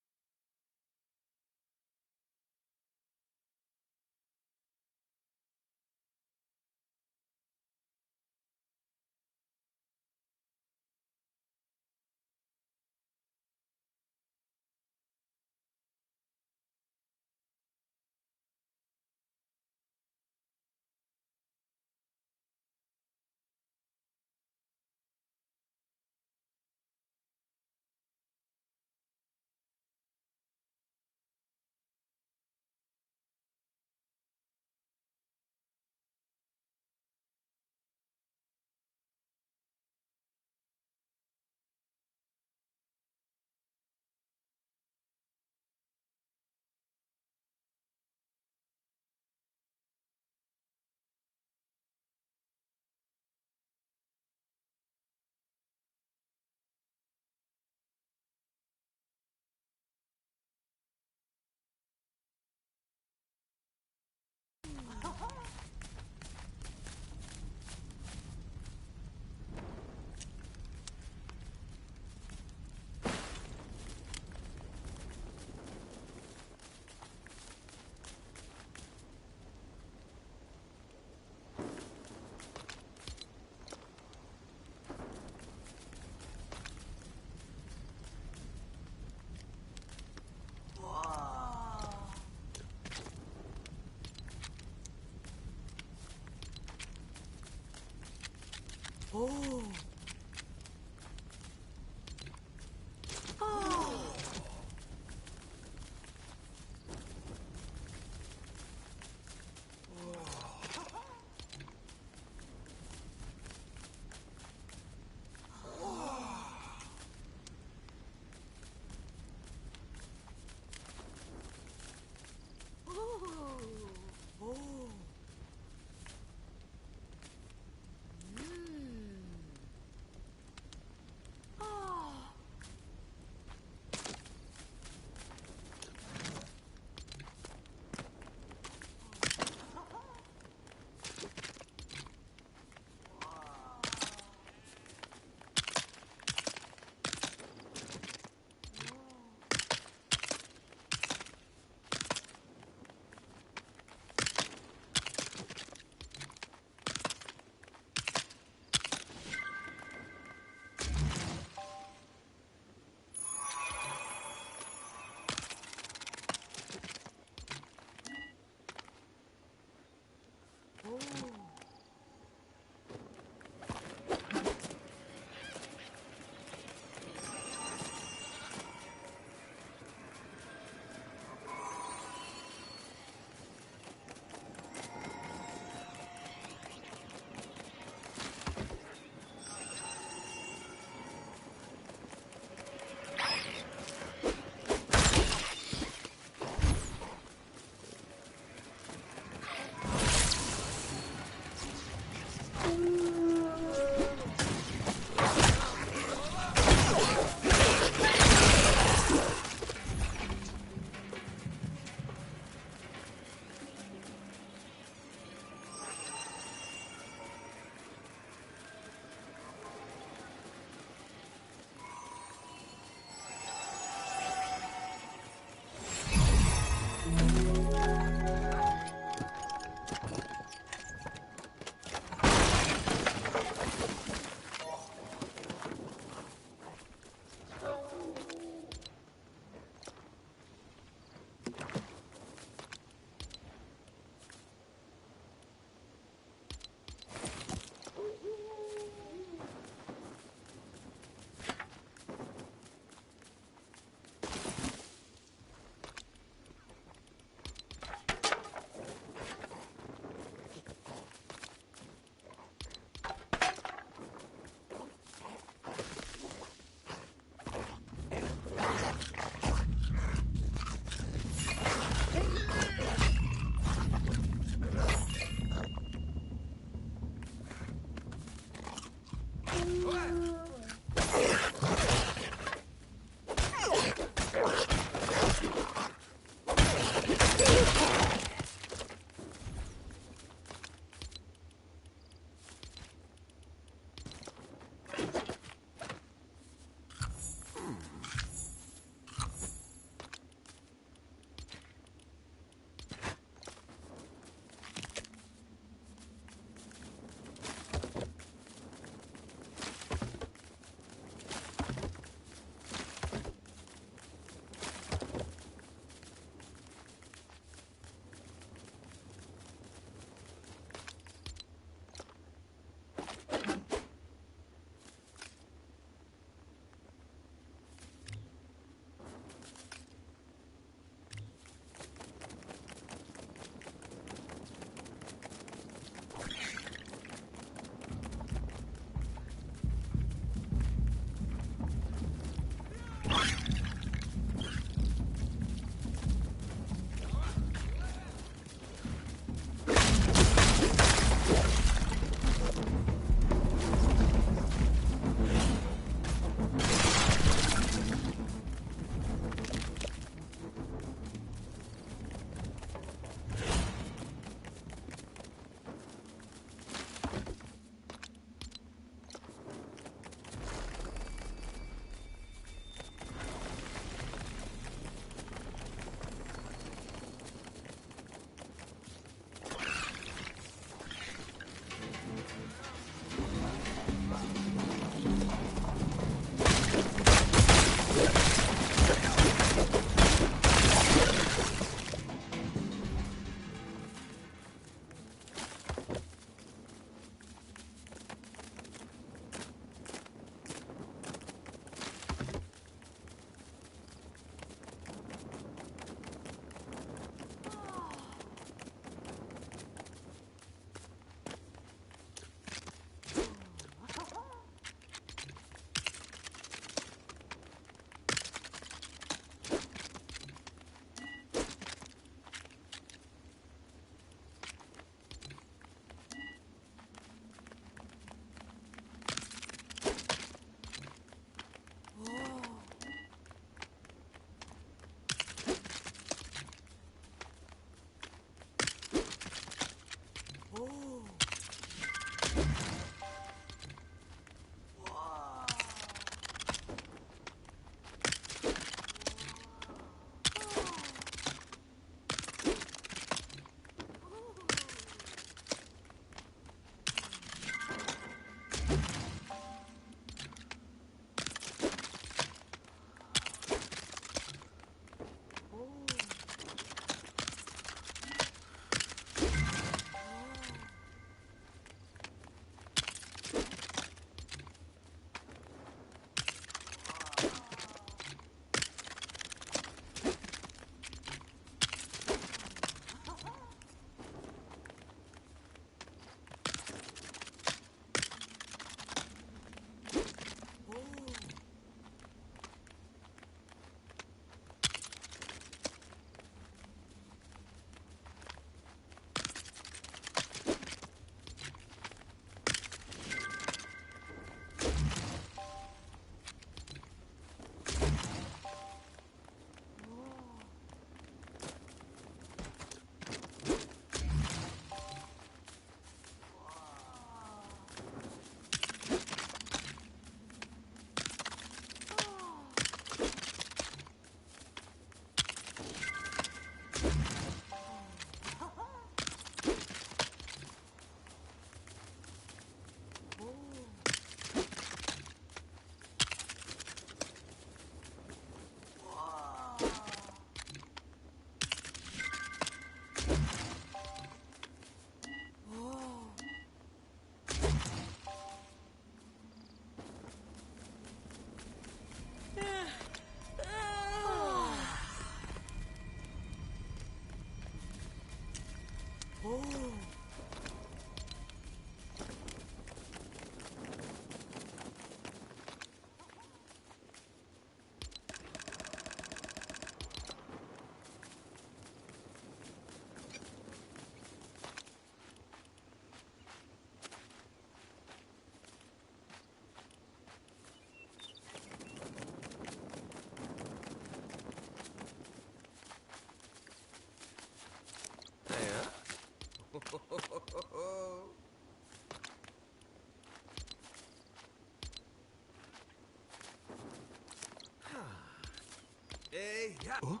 Hey, yeah. Oh,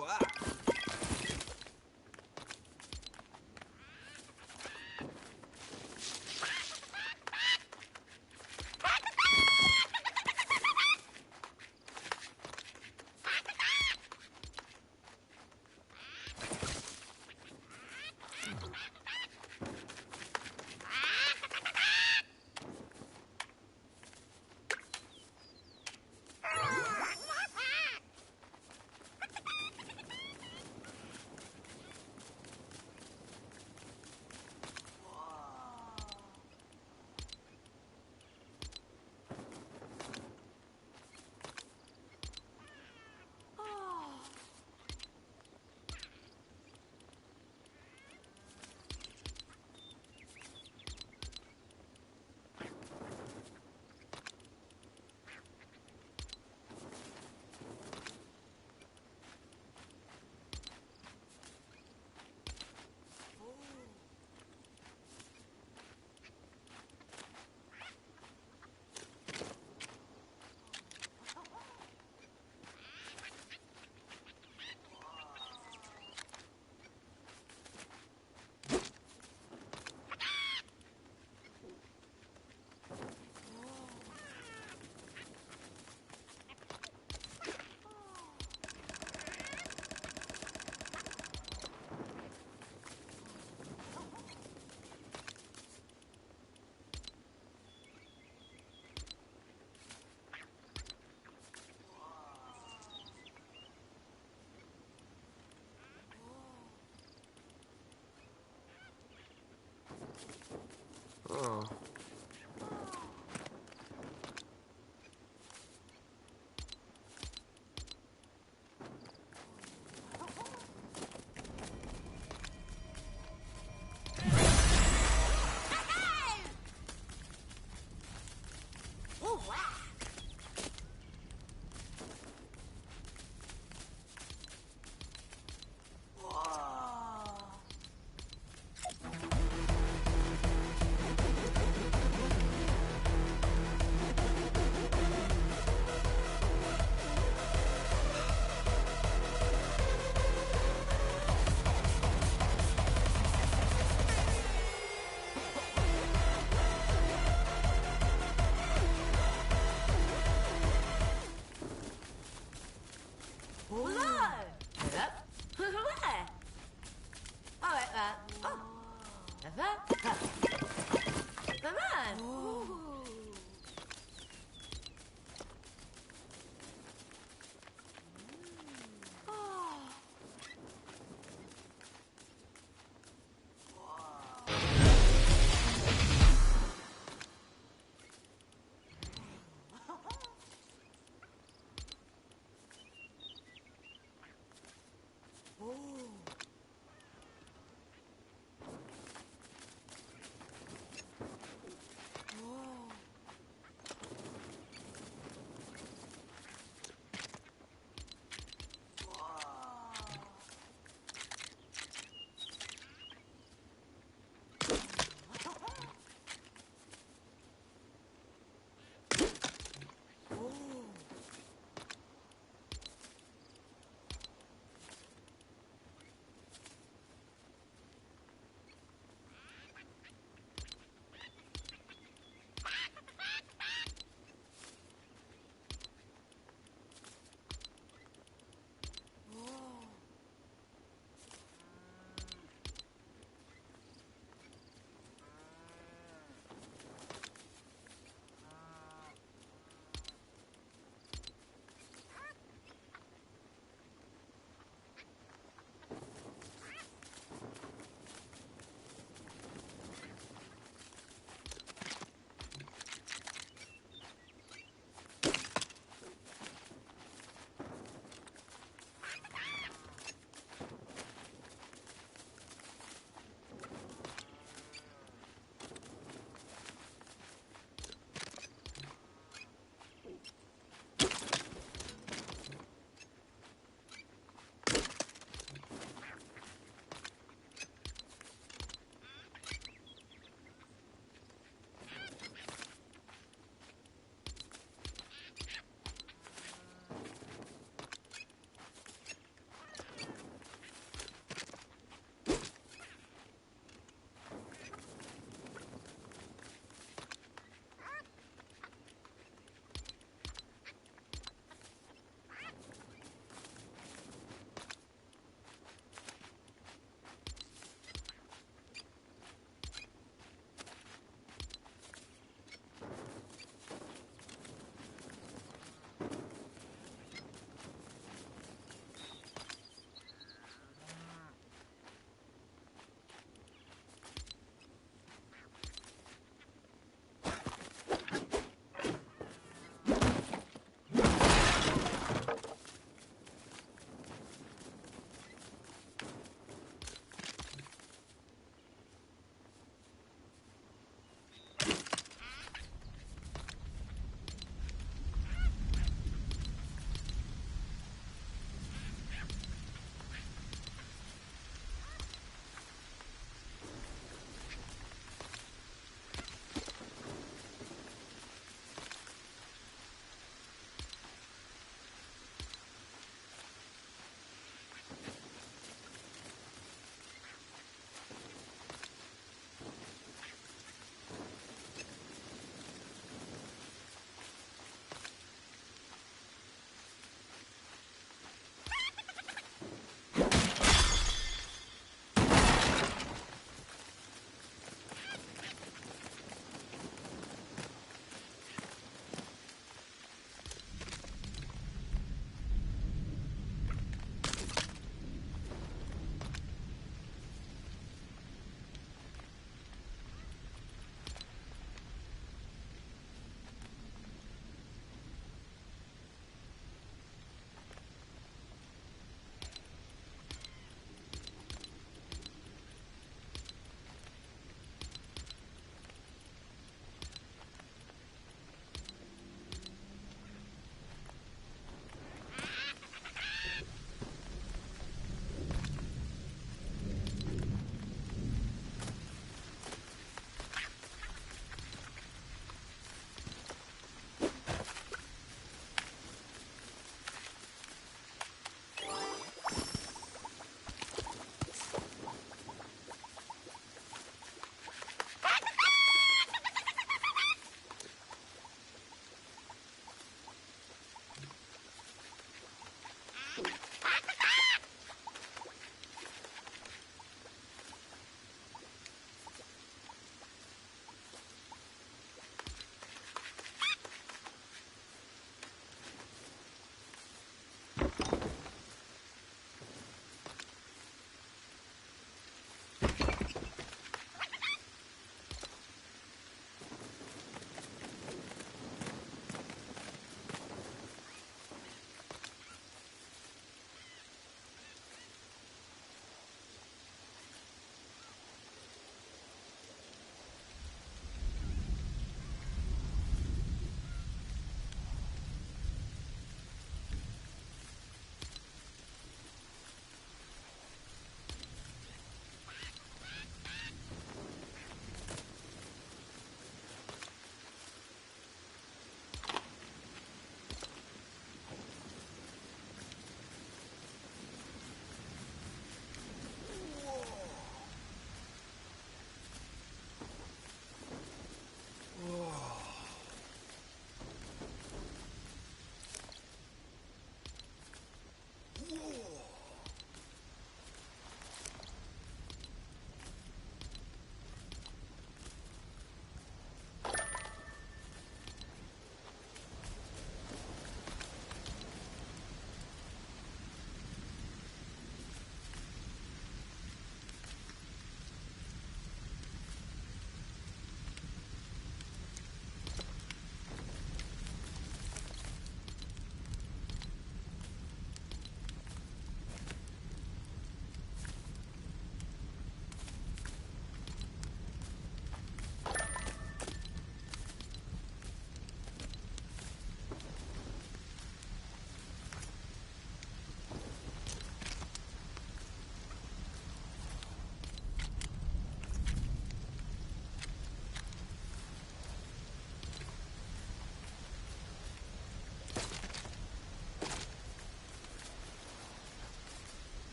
wow.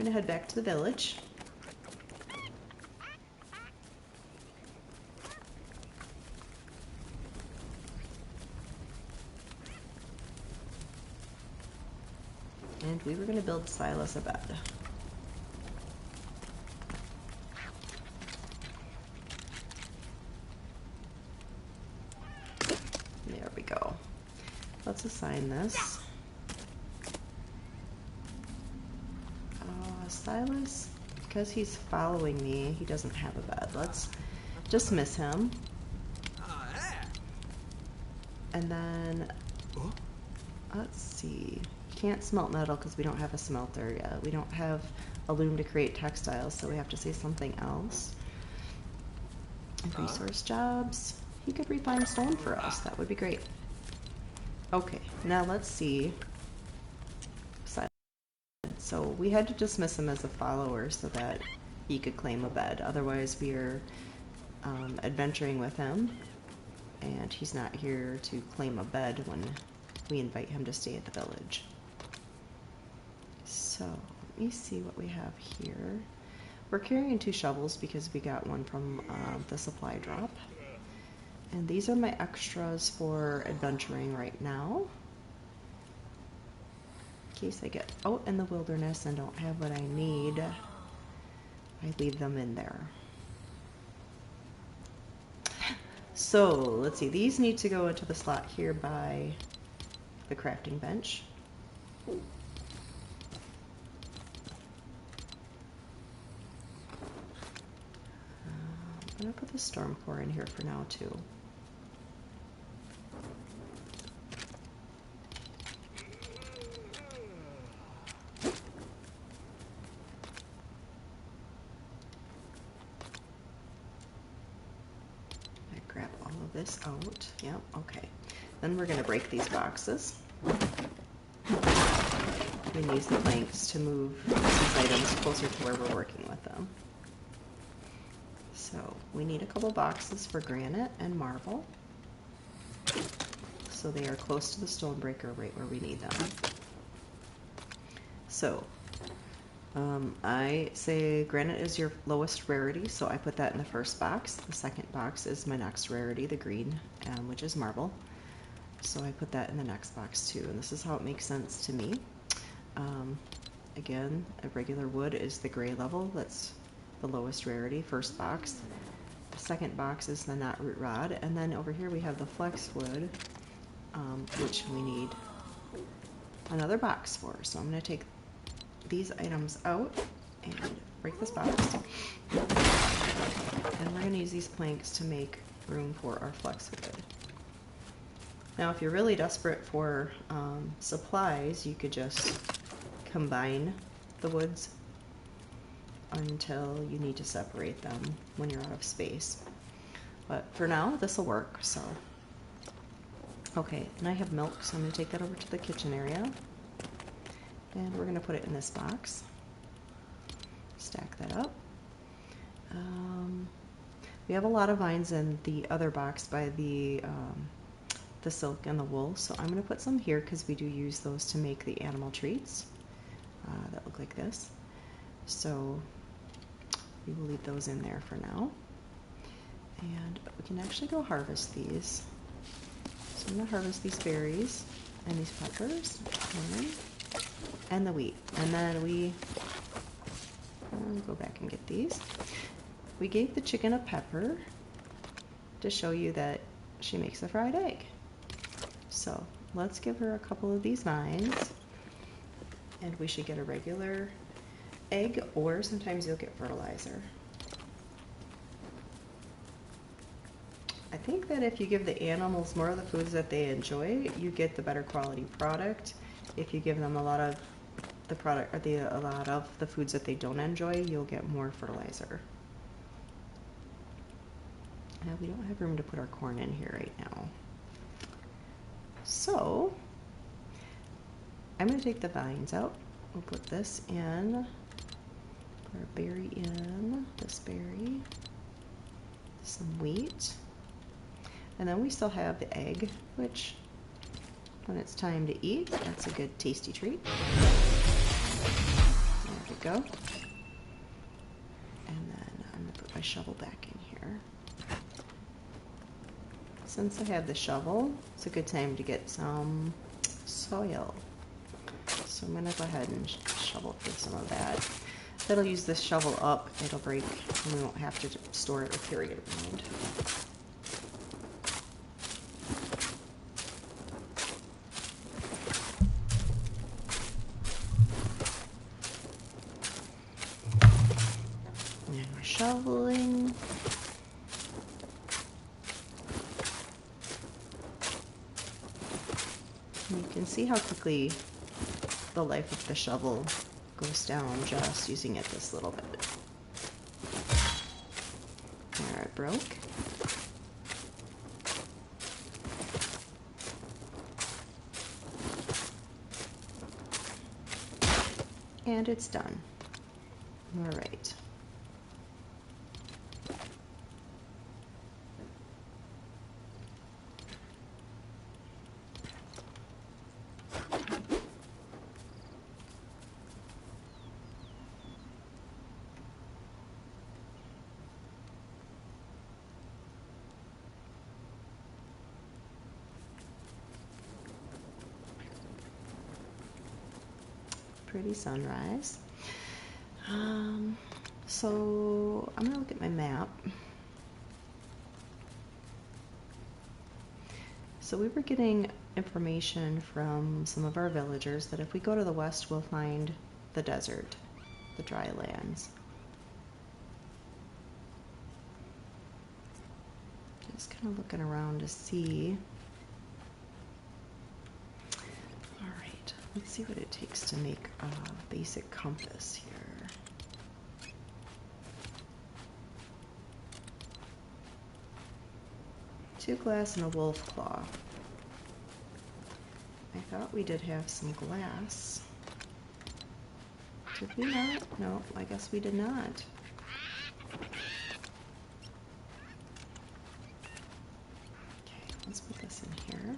gonna head back to the village. And we were gonna build Silas a bed. There we go. Let's assign this. Silas, because he's following me, he doesn't have a bed. Let's dismiss him. And then, let's see. Can't smelt metal because we don't have a smelter yet. We don't have a loom to create textiles, so we have to say something else. Resource jobs. He could refine stone for us. That would be great. Okay, now let's see. So we had to dismiss him as a follower so that he could claim a bed. Otherwise, we are adventuring with him, and he's not here to claim a bed when we invite him to stay at the village. So let me see what we have here. We're carrying 2 shovels because we got one from the supply drop. And these are my extras for adventuring right now. In case I get out in the wilderness and don't have what I need, I leave them in there. So let's see, these need to go into the slot here by the crafting bench. I'm gonna put the storm core in here for now too. This out. Yep, okay. Then we're going to break these boxes. We use the planks to move these items closer to where we're working with them. So we need a couple boxes for granite and marble. So they are close to the stone breaker right where we need them. So I say granite is your lowest rarity, so I put that in the first box. The second box is my next rarity, the green, which is marble. So I put that in the next box too, and this is how it makes sense to me. Again, a regular wood is the gray level, that's the lowest rarity, first box. The second box is the knot root rod, and then over here we have the flex wood, which we need another box for. So I'm going to take these items out and break this box, and we're going to use these planks to make room for our flex wood. Now if you're really desperate for supplies, you could just combine the woods until you need to separate them when you're out of space, but for now this will work. So okay, and I have milk, so I'm going to take that over to the kitchen area. And we're going to put it in this box. Stack that up. We have a lot of vines in the other box by the silk and the wool, so I'm going to put some here because we do use those to make the animal treats that look like this. So we will leave those in there for now. And we can actually go harvest these. So I'm going to harvest these berries and these peppers. And the wheat, and then we go back and get these. We gave the chicken a pepper to show you that she makes a fried egg. So let's give her a couple of these vines, and we should get a regular egg, or sometimes you'll get fertilizer. I think that if you give the animals more of the foods that they enjoy, you get the better quality product. If you give them a lot of the product, or a lot of the foods that they don't enjoy, you'll get more fertilizer. Now we don't have room to put our corn in here right now. So I'm going to take the vines out. We'll put this in, put our berry in, this berry, some wheat, and then we still have the egg, which when it's time to eat, that's a good tasty treat. There we go. And then I'm going to put my shovel back in here. Since I have the shovel, it's a good time to get some soil. So I'm going to go ahead and shovel through some of that. That'll use this shovel up, it'll break, and we won't have to store it or carry it around. And we're shoveling. And you can see how quickly the life of the shovel goes down just using it this little bit. There, it broke. And it's done. All right. Pretty sunrise. So I'm gonna look at my map. So we were getting information from some of our villagers that if we go to the west, we'll find the desert, the dry lands. Just kind of looking around to see. All right, let's see what it takes to make a basic compass here. 2 glass and a wolf claw. I thought we did have some glass. Did we not? No, I guess we did not. Okay, let's put this in here.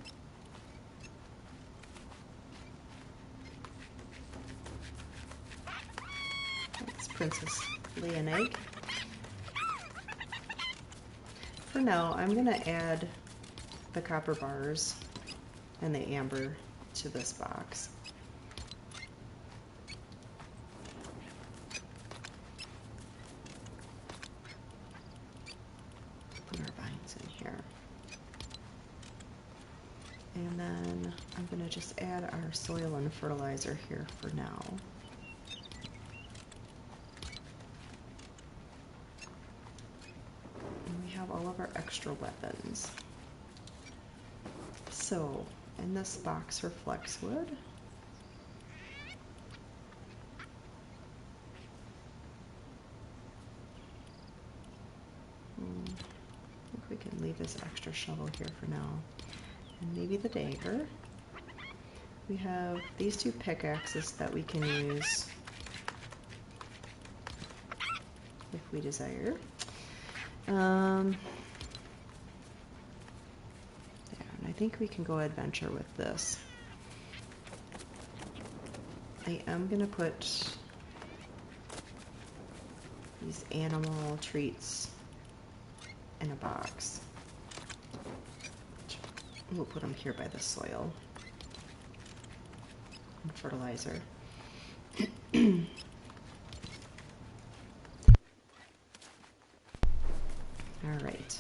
Let's Princess lay an egg. For now, I'm going to add the copper bars and the amber to this box. Put our vines in here. And then I'm going to just add our soil and fertilizer here for now. All of our extra weapons. So, in this box for flexwood, I think we can leave this extra shovel here for now. And maybe the dagger. We have these 2 pickaxes that we can use if we desire. Yeah, and I think we can go adventure with this. I am going to put these animal treats in a box. We'll put them here by the soil and fertilizer. All right.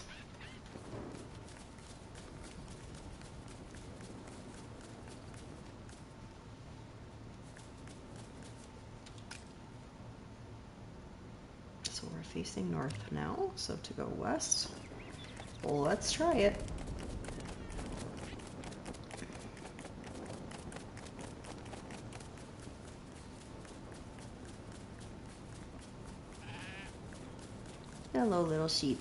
So we're facing north now, so to go west, well, let's try it. Hello, little sheep.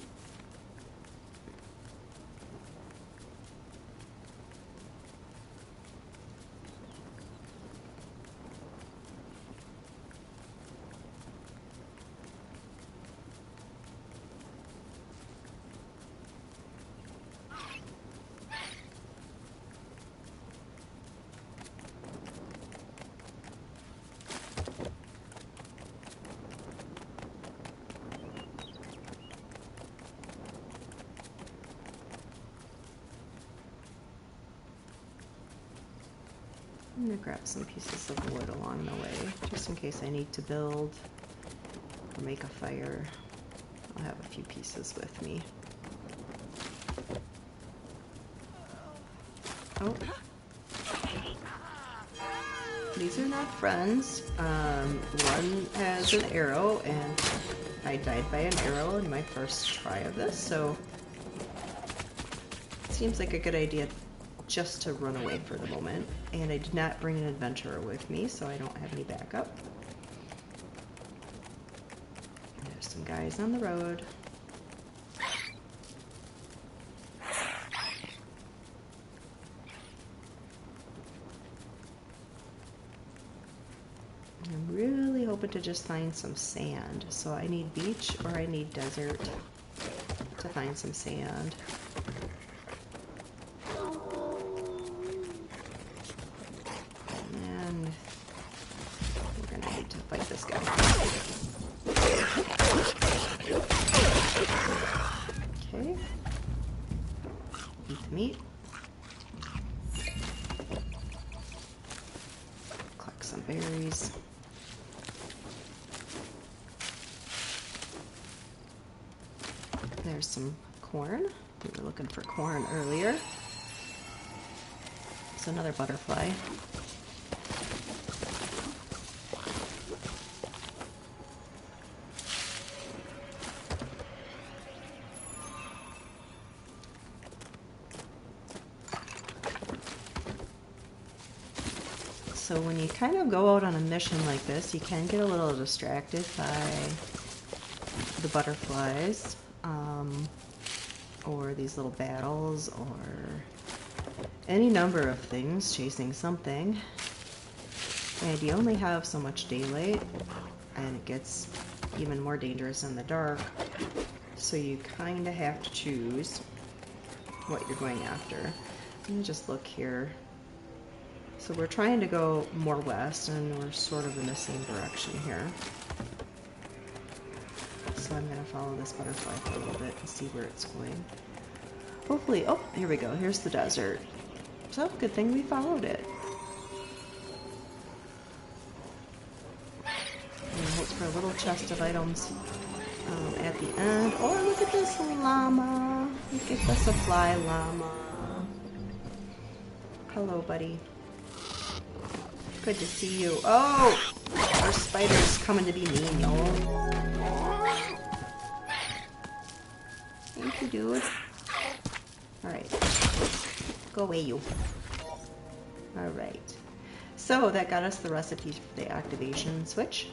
I'm going to grab some pieces of wood along the way, just in case I need to build or make a fire. I'll have a few pieces with me. Oh. These are not friends. One has an arrow, and I died by an arrow in my first try of this, so it seems like a good idea just to run away for the moment. And I did not bring an adventurer with me, so I don't have any backup. There's some guys on the road. I'm really hoping to just find some sand. So I need beach or I need desert to find some sand. And we're gonna need to fight this guy. Okay. Eat the meat. Collect some berries. There's some corn. We were looking for corn earlier. It's another butterfly. So when you kind of go out on a mission like this, you can get a little distracted by the butterflies, or these little battles, or any number of things chasing something. And you only have so much daylight, and it gets even more dangerous in the dark. So you kind of have to choose what you're going after. Let me just look here. So we're trying to go more west, and we're sort of in the same direction here. So I'm going to follow this butterfly for a little bit and see where it's going. Hopefully, oh, here we go. Here's the desert. So, good thing we followed it. And hope for a little chest of items at the end. Oh, look at this llama. Look at the supply llama. Hello, buddy. Good to see you. Oh! Our spider's coming to be mean, y'all. Thank you, dude. Alright. Go away, you. Alright. So, that got us the recipe for the activation switch.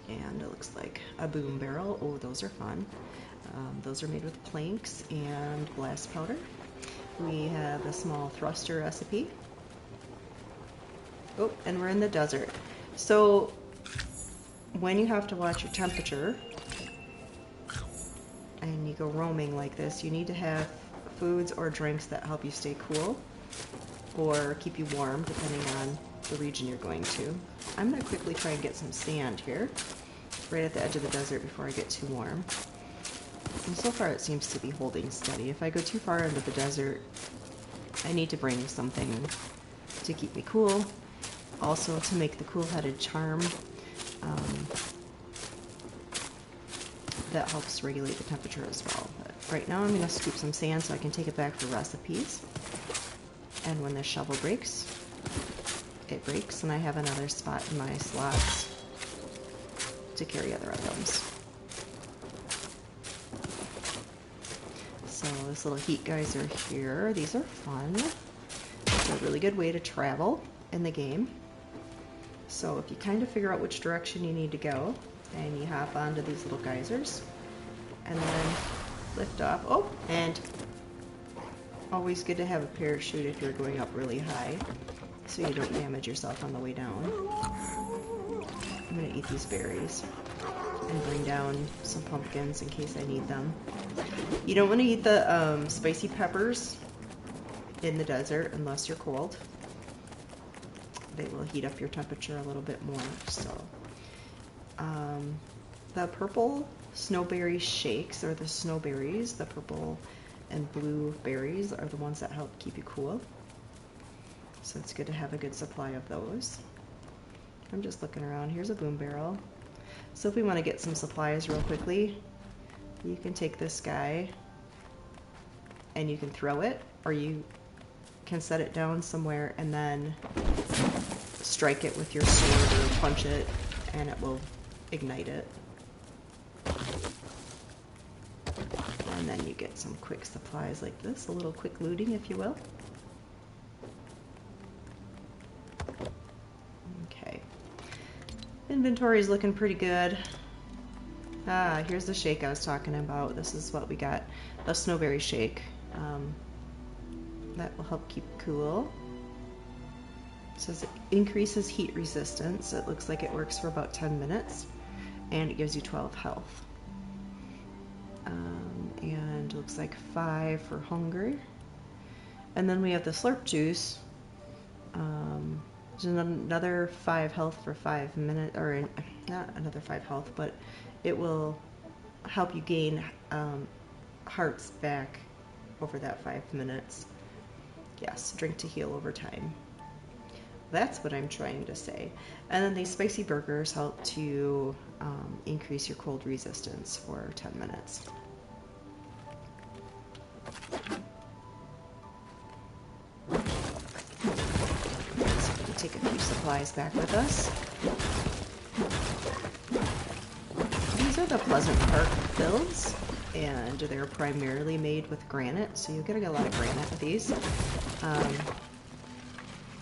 And it looks like a boom barrel. Oh, those are fun. Those are made with planks and blast powder. We have a small thruster recipe. Oh, and we're in the desert. So, when you have to watch your temperature, and you go roaming like this, you need to have foods or drinks that help you stay cool, or keep you warm, depending on the region you're going to. I'm going to quickly try and get some sand here, right at the edge of the desert before I get too warm. And so far it seems to be holding steady. If I go too far into the desert, I need to bring something to keep me cool. Also to make the cool-headed charm that helps regulate the temperature as well. But right now I'm going to scoop some sand so I can take it back for recipes. And when the shovel breaks, it breaks, and I have another spot in my slots to carry other items. So this little heat geyser here, these are fun. It's a really good way to travel in the game. So if you kind of figure out which direction you need to go, and you hop onto these little geysers, and then lift off. Oh, and always good to have a parachute if you're going up really high, so you don't damage yourself on the way down. I'm going to eat these berries and bring down some pumpkins in case I need them. You don't want to eat the spicy peppers in the desert unless you're cold. They will heat up your temperature a little bit more. So the purple snowberry shakes, or the snowberries, the purple and blue berries are the ones that help keep you cool. So it's good to have a good supply of those. I'm just looking around. Here's a boom barrel. So if we want to get some supplies real quickly, you can take this guy and you can throw it, or you can set it down somewhere and then strike it with your sword or punch it and it will ignite it. And then you get some quick supplies like this, a little quick looting, if you will. Okay. Inventory is looking pretty good. Ah, here's the shake I was talking about. This is what we got, the snowberry shake. That will help keep cool. It says it increases heat resistance. It looks like it works for about 10 minutes, and it gives you 12 health. And it looks like 5 for hunger. And then we have the slurp juice. There's another 5 health for 5 minutes, or not another 5 health, but it will help you gain hearts back over that 5 minutes. Yes, drink to heal over time. That's what I'm trying to say. And then these spicy burgers help to increase your cold resistance for 10 minutes. So we take a few supplies back with us. These are the Pleasant Park builds, and they're primarily made with granite, so you're going to get a lot of granite with these,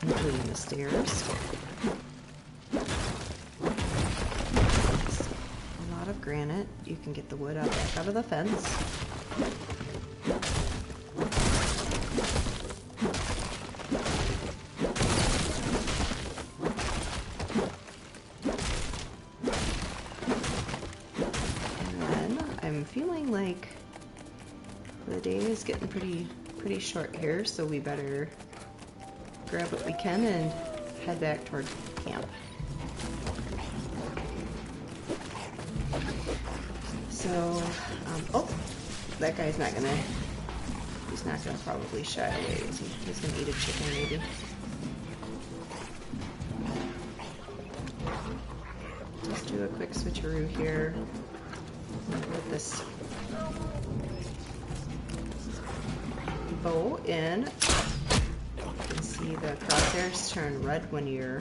including the stairs. A lot of granite. You can get the wood back out of the fence. I'm feeling like the day is getting pretty short here, so we better grab what we can and head back toward camp. So, oh, that guy's not gonna, he's not gonna probably shy away, is he? He's gonna eat a chicken maybe. Just do a quick switcheroo here. With this bow in, you can see the crosshairs turn red when you're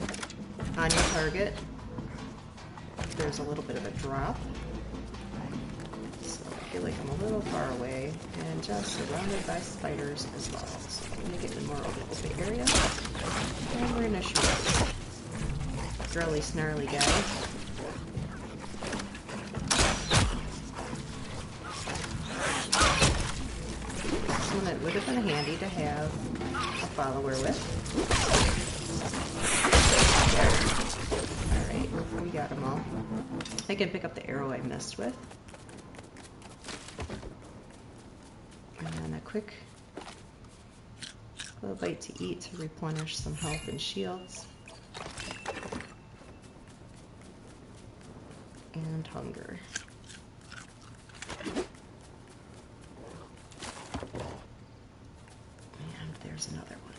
on your target. There's a little bit of a drop, so I feel like I'm a little far away and just surrounded by spiders as well. So I'm going to get in more open area, and we're going to shoot this girly snarly guy. It would have been handy to have a follower with. Alright, we got them all. I can pick up the arrow I missed with. And then a quick little bite to eat to replenish some health and shields. And hunger. There's another one.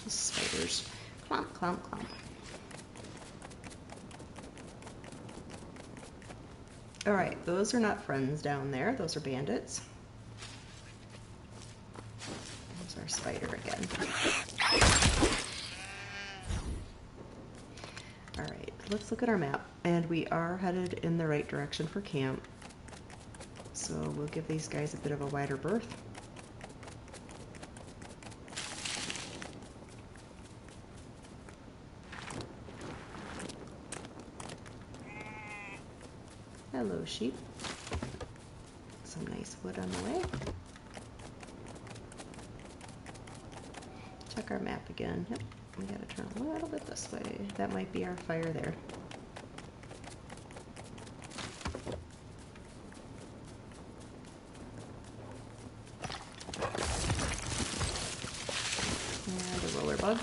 Spiders. Clomp, clomp, clomp. Alright, those are not friends down there. Those are bandits. There's our spider again. Alright, let's look at our map. And we are headed in the right direction for camp. So we'll give these guys a bit of a wider berth. Hello, sheep. Some nice wood on the way. Check our map again. Yep, we gotta turn a little bit this way. That might be our fire there. And a roller bug.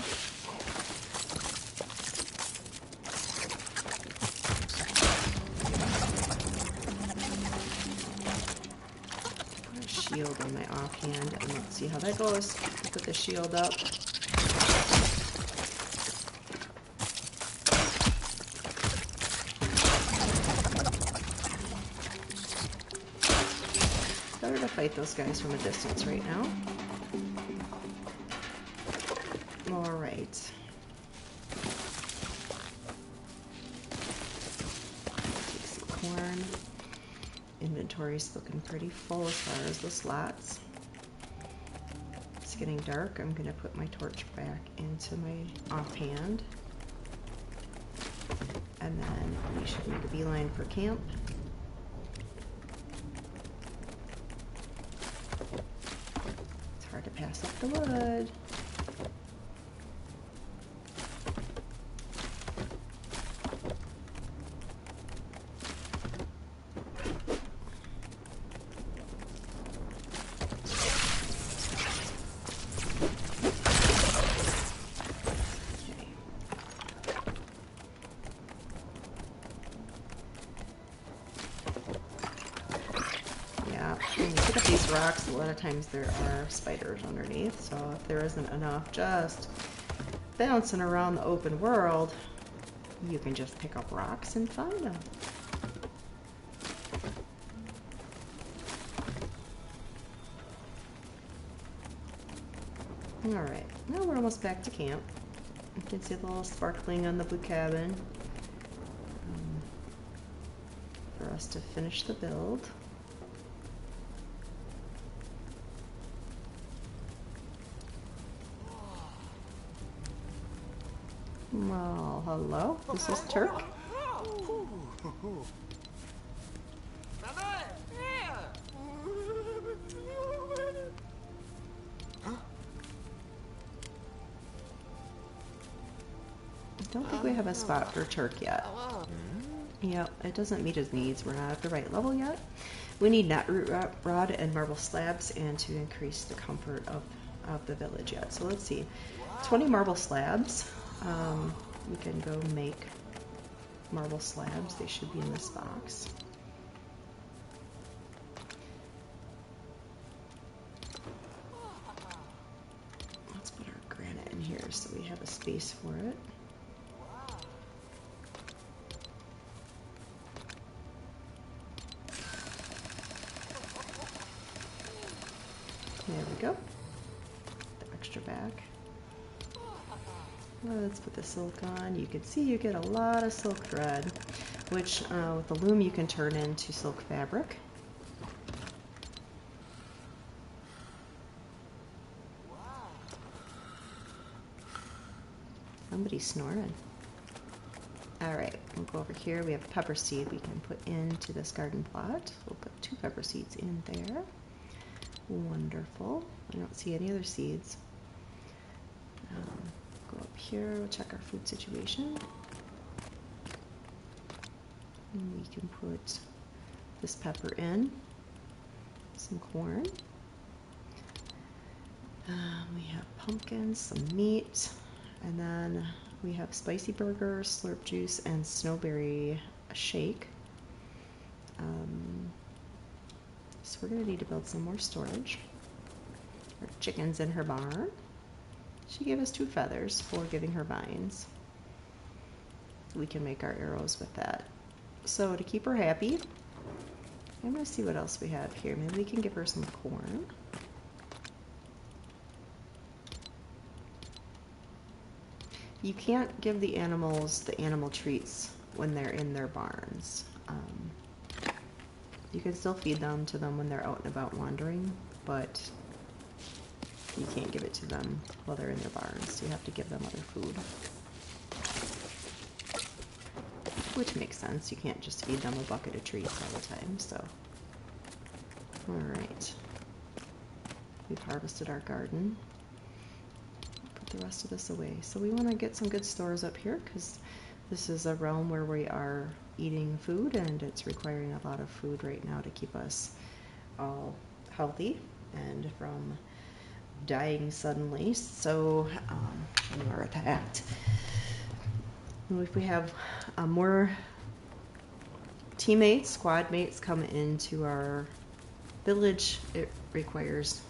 shield on my offhand, and let's see how that goes. Put the shield up. Better to fight those guys from a distance right now. All right. Take some corn. Inventory's looking pretty full as far as the slots. It's getting dark. I'm gonna put my torch back into my offhand. And then we should make a beeline for camp. It's hard to pass up the wood. When you pick up these rocks, a lot of times there are spiders underneath, so if there isn't enough just bouncing around the open world, you can just pick up rocks and find them. Alright, now we're almost back to camp. You can see the little sparkling on the blue cabin for us to finish the build. Well, hello, this is Turk. I don't think we have a spot for Turk yet. Yep, it doesn't meet his needs. We're not at the right level yet. We need netroot rod and marble slabs and to increase the comfort of the village yet. So let's see, 20 marble slabs. We can go make marble slabs. They should be in this box. Let's put our granite in here so we have a space for it. There we go. The extra back. Let's put the silk on. You can see you get a lot of silk thread, which with the loom you can turn into silk fabric. Somebody's snoring. Alright, we'll go over here. We have pepper seed we can put into this garden plot. We'll put 2 pepper seeds in there. Wonderful. I don't see any other seeds. Go up here, we'll check our food situation. And we can put this pepper in, some corn. We have pumpkins, some meat, and then we have spicy burger, slurp juice, and snowberry shake. So we're going to need to build some more storage. Our chicken's in her barn. She gave us 2 feathers for giving her vines. We can make our arrows with that. So to keep her happy, I'm going to see what else we have here. Maybe we can give her some corn. You can't give the animals the animal treats when they're in their barns. You can still feed them to them when they're out and about wandering, but you can't give it to them while they're in their barns. You have to give them other food. Which makes sense. You can't just feed them a bucket of treats all the time, so. Alright. We've harvested our garden. Put the rest of this away. So we want to get some good stores up here because this is a realm where we are eating food and it's requiring a lot of food right now to keep us all healthy and from dying suddenly. So ignore that. If we have more teammates, squad mates come into our village, it requires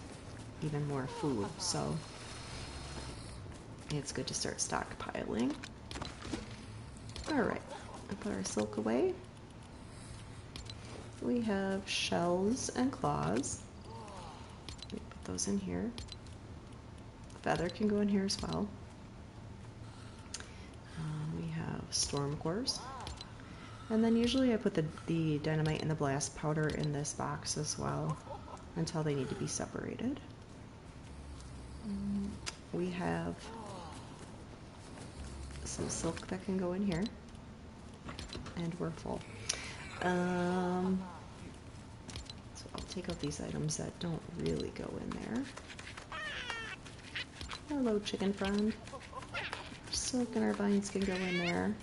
even more food, so it's good to start stockpiling. Alright, put our silk away. We have shells and claws. Let me put those in here. Feather can go in here as well. We have storm cores. And then usually I put the dynamite and the blast powder in this box as well until they need to be separated. We have some silk that can go in here. And we're full. So I'll take out these items that don't really go in there. Hello, chicken friend. Silk and our vines can go in there.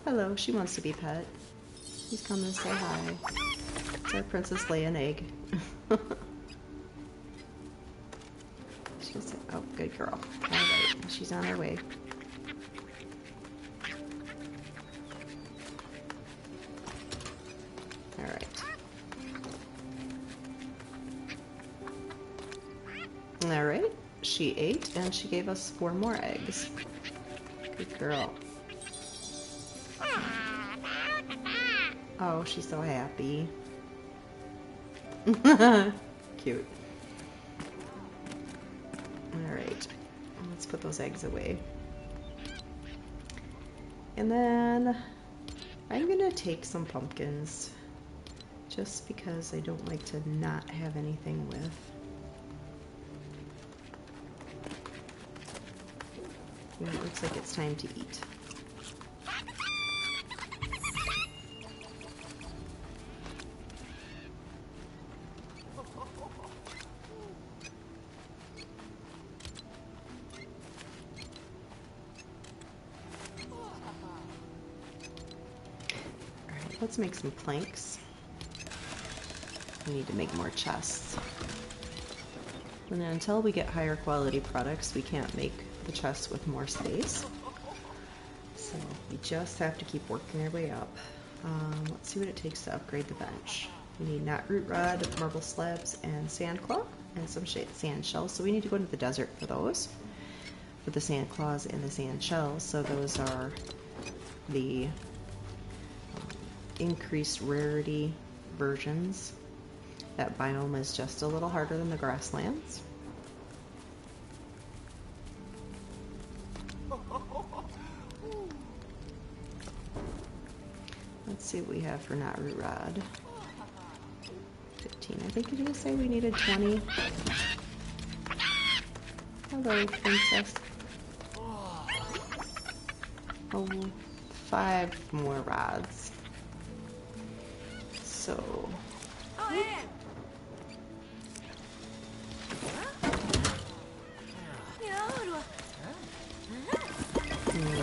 Hello, she wants to be pet. She's coming to say hi. It's our Princess lay an egg. She's, oh, good girl. Alright, she's on her way. Alright. Alright, she ate and she gave us 4 more eggs. Good girl. Oh, she's so happy. Cute. Alright, let's put those eggs away. And then I'm gonna take some pumpkins just because I don't like to not have anything with. And it looks like it's time to eat. Alright, let's make some planks. We need to make more chests. And then until we get higher quality products, we can't make the chests with more space. So we just have to keep working our way up. Let's see what it takes to upgrade the bench. We need knot root rod, marble slabs, and sand claw, and some sand shells. So we need to go to the desert for those, for the sand claws and the sand shells. So those are the increased rarity versions. That biome is just a little harder than the grasslands. Let's see what we have for knot root rod. 15. I think you did say we needed 20. Hello, princess. Oh, 5 more rods. So.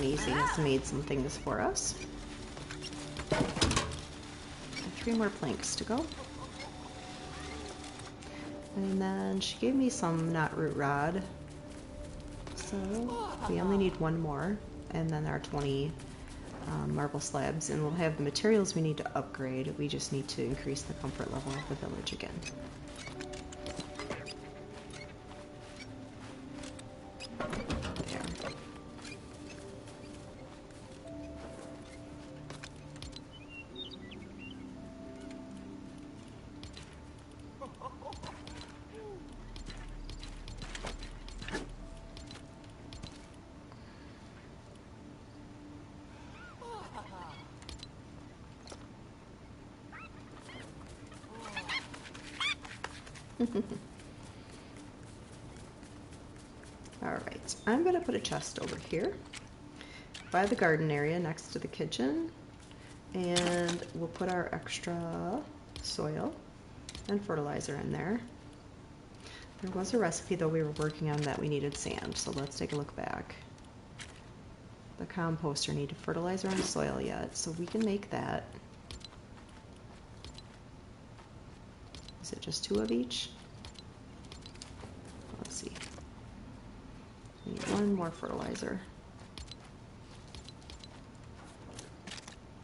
Easy has made some things for us. 3 more planks to go. And then she gave me some knot root rod. So we only need 1 more. And then our 20 marble slabs. And we'll have the materials we need to upgrade. We just need to increase the comfort level of the village again. Alright, I'm going to put a chest over here by the garden area next to the kitchen, and we'll put our extra soil and fertilizer in there. There was a recipe though we were working on that we needed sand, so let's take a look back. The composter needed fertilizer and soil yet, so we can make that. Is it just 2 of each? Let's see. We need 1 more fertilizer.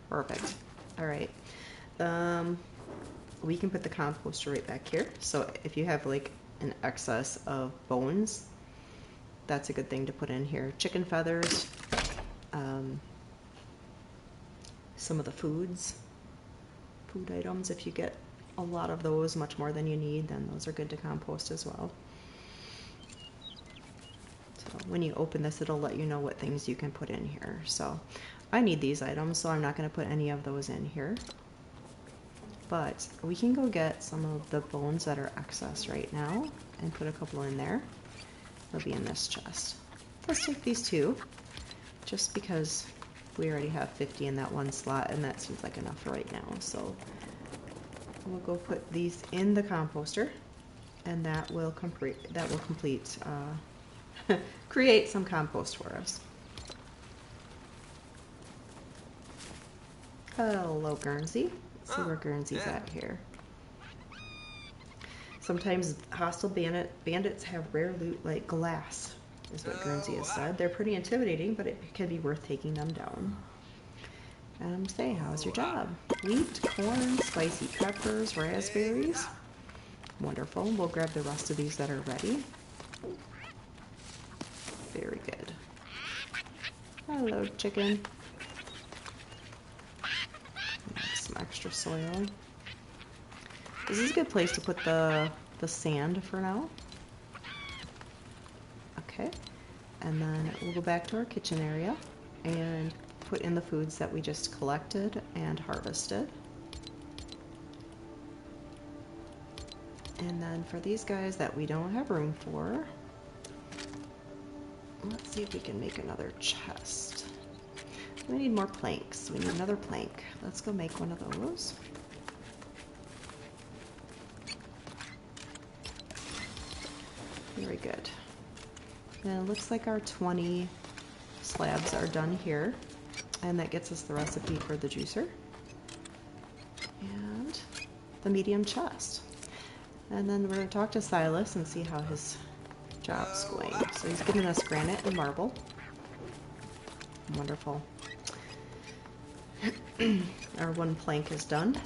Perfect. All right. we can put the composter right back here. So if you have like an excess of bones, that's a good thing to put in here. Chicken feathers, some of the food items, if you get a lot of those, much more than you need, then those are good to compost as well. So when you open this, it'll let you know what things you can put in here. So I need these items, so I'm not going to put any of those in here. But we can go get some of the bones that are excess right now and put a couple in there. They'll be in this chest. Let's take these two, just because we already have 50 in that one slot, and that seems like enough for right now. So we'll go put these in the composter, and that will complete create some compost for us. Hello, Guernsey. Let's see where Guernsey's at here. Sometimes hostile bandits have rare loot like glass, is what Guernsey has said. They're pretty intimidating, but it can be worth taking them down. Say, how's your job? Wheat, corn, spicy peppers, raspberries. Wonderful. We'll grab the rest of these that are ready. Very good. Hello, chicken. Some extra soil. This is a good place to put the sand for now. Okay. And then we'll go back to our kitchen area and put in the foods that we just collected and harvested. And then for these guys that we don't have room for, let's see if we can make another chest. We need more planks. We need another plank. Let's go make one of those. Very good. And it looks like our 20 slabs are done here. And that gets us the recipe for the juicer. And the medium chest. And then we're going to talk to Silas and see how his job's going. So he's giving us granite and marble. Wonderful. Our one plank is done.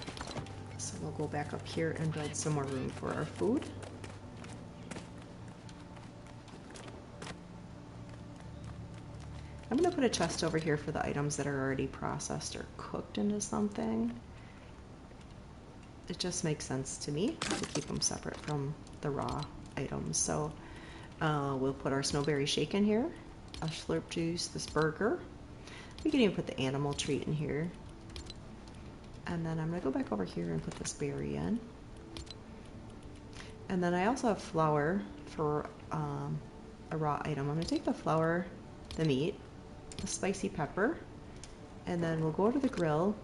So we'll go back up here and build some more room for our food. I'm going to put a chest over here for the items that are already processed or cooked into something. It just makes sense to me to keep them separate from the raw items. So we'll put our snowberry shake in here, a slurp juice, this burger. We can even put the animal treat in here. And then I'm going to go back over here and put this berry in. And then I also have flour for a raw item. I'm going to take the flour, the meat, the spicy pepper, and then we'll go to the grill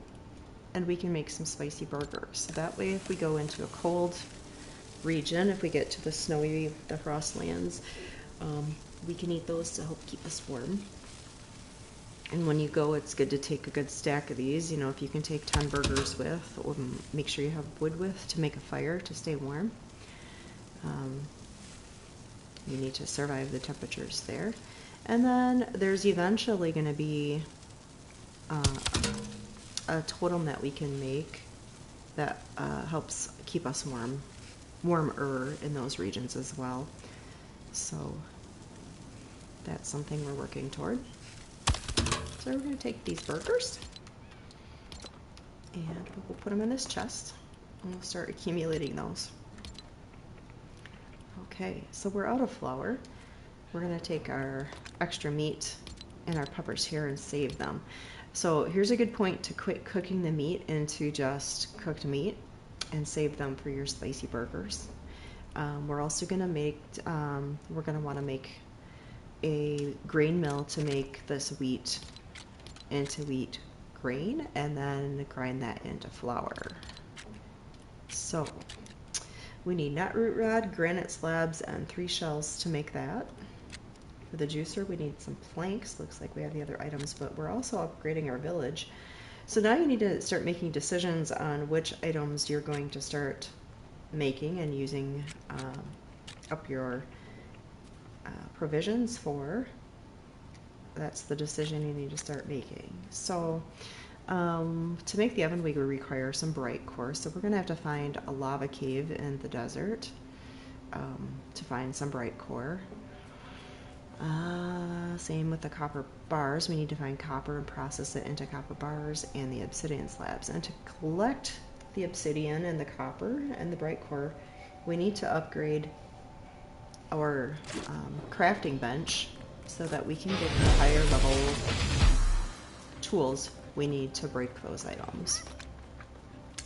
and we can make some spicy burgers. So that way if we go into a cold region, if we get to the snowy, the frost lands, we can eat those to help keep us warm. And when you go, it's good to take a good stack of these. You know, if you can take 10 burgers with, or make sure you have wood with to make a fire to stay warm. You need to survive the temperatures there. And then there's eventually going to be a totem that we can make that helps keep us warmer in those regions as well. So that's something we're working toward. So we're going to take these burgers and we'll put them in this chest and we'll start accumulating those. Okay, so we're out of flour. We're going to take our extra meat and our peppers here and save them. So here's a good point to quit cooking the meat into just cooked meat and save them for your spicy burgers. We're also going to make, we're going to want to make a grain mill to make this wheat into wheat grain and then grind that into flour. So we need nut root rod, granite slabs, and 3 shells to make that. For the juicer, we need some planks. Looks like we have the other items, but we're also upgrading our village. So now you need to start making decisions on which items you're going to start making and using up your provisions for. That's the decision you need to start making. So To make the oven, we would require some bright core, so we're going to have to find a lava cave in the desert to find some bright core. Same with the copper bars. We need to find copper and process it into copper bars and the obsidian slabs. And to collect the obsidian and the copper and the bright core, we need to upgrade our crafting bench so that we can get the higher level tools we need to break those items.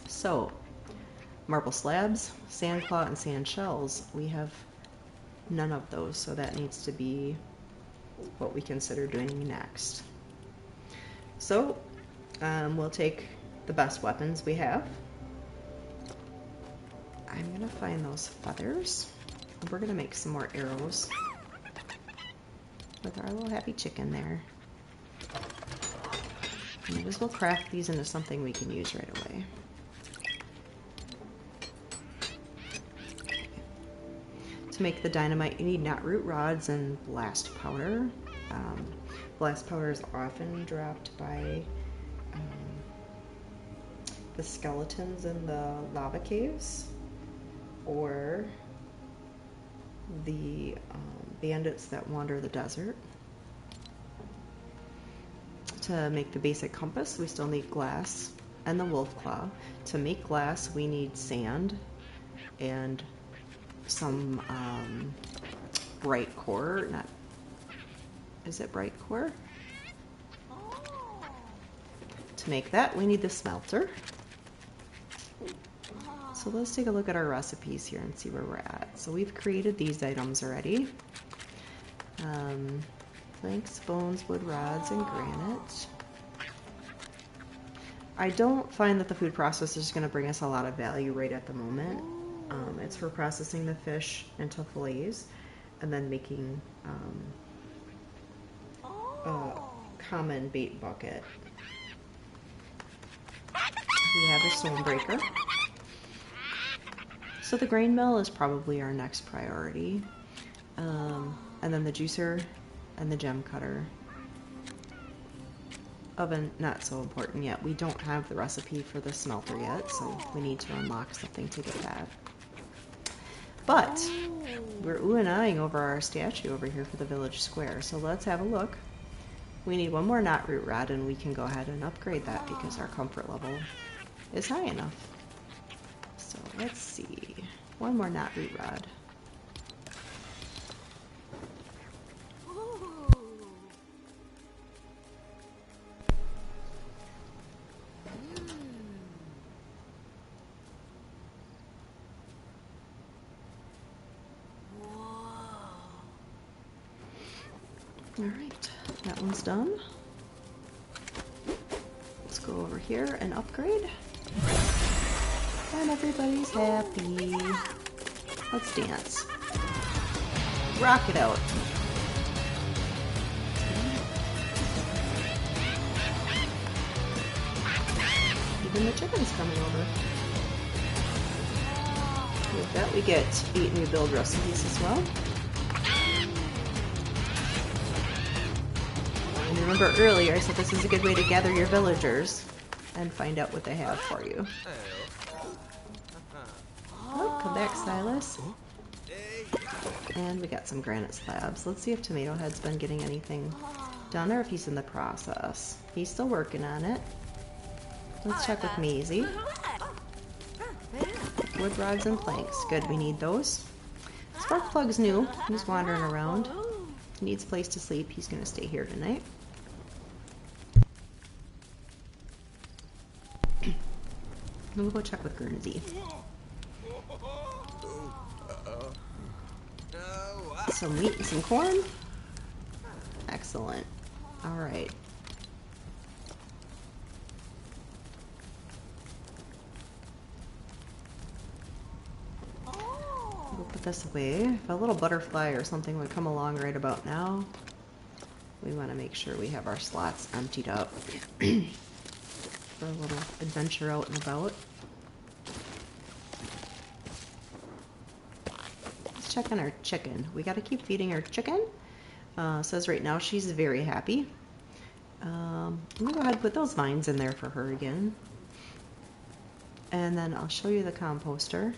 So, marble slabs, sand claw, and sand shells, we have none of those, so that needs to be what we consider doing next. So, we'll take the best weapons we have. I'm gonna find those feathers. We're gonna make some more arrows with our little happy chicken there. Might as well craft these into something we can use right away. To make the dynamite, you need knotroot rods and blast powder. Blast powder is often dropped by the skeletons in the lava caves or the bandits that wander the desert. To make the basic compass, we still need glass and the wolf claw. To make glass, we need sand and some bright core. Is it bright core? To make that, we need the smelter. So let's take a look at our recipes here and see where we're at. So we've created these items already. Planks, bones, wood rods, and granite. I don't find that the food processor is going to bring us a lot of value right at the moment. It's for processing the fish into fillets and then making a common bait bucket. We have a stone breaker. So the grain mill is probably our next priority. And then the juicer and the gem cutter. Oven, not so important yet. We don't have the recipe for the smelter yet, so we need to unlock something to get that. But we're ooh and eyeing over our statue over here for the village square, so let's have a look. We need one more knotroot rod and we can go ahead and upgrade that because our comfort level is high enough. So let's see. One more knotroot rod. Alright, that one's done. Let's go over here and upgrade. And everybody's happy. Let's dance. Rock it out. Even the chicken's coming over. With that, we get 8 new build recipes as well. And remember earlier, I said this is a good way to gather your villagers and find out what they have for you. Oh, come back, Silas. And we got some granite slabs. Let's see if Tomato Head's been getting anything done or if he's in the process. He's still working on it. Let's check with Maisie. Wood rods and planks. Good, we need those. Sparkplug's new. He's wandering around. He needs a place to sleep. He's going to stay here tonight. We'll go check with Guernsey. Some wheat and some corn. Excellent. Alright. We'll put this away. If a little butterfly or something would come along right about now, we want to make sure we have our slots emptied up for a little adventure out and about. Let's check on our chicken. We got to keep feeding our chicken. Says right now she's very happy. I'm gonna go ahead and put those vines in there for her again. And then I'll show you the composter.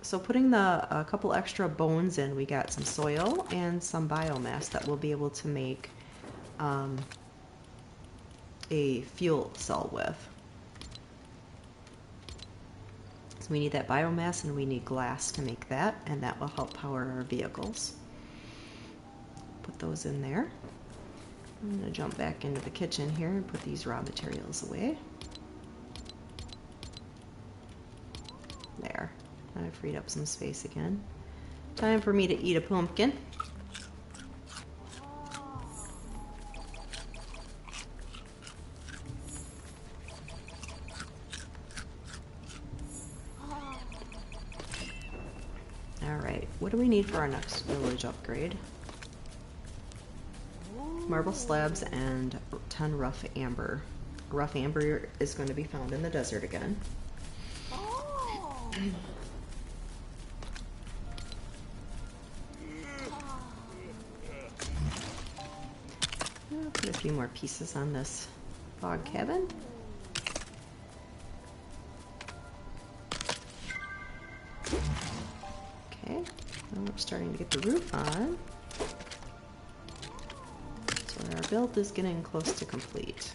So putting a couple extra bones in, we got some soil and some biomass that we'll be able to make a fuel cell with. So we need that biomass and we need glass to make that, and that will help power our vehicles. Put those in there. I'm going to jump back into the kitchen here and put these raw materials away. There. I freed up some space again. Time for me to eat a pumpkin. Alright, what do we need for our next village upgrade? Marble slabs and 10 rough amber. Rough amber is going to be found in the desert again. I'll put a few more pieces on this log cabin. Okay, now we're starting to get the roof on. So our build is getting close to complete.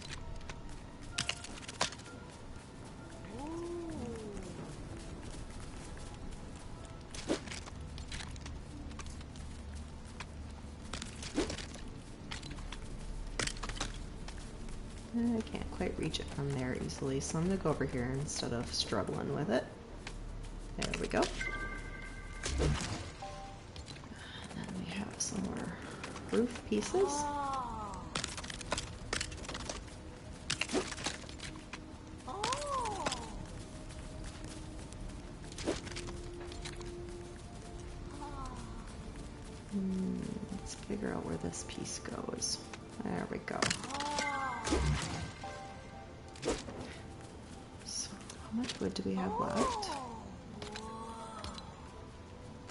I can't quite reach it from there easily, so I'm going to go over here instead of struggling with it. There we go. And then we have some more roof pieces. Let's figure out where this piece goes. There we go. So, how much wood do we have left?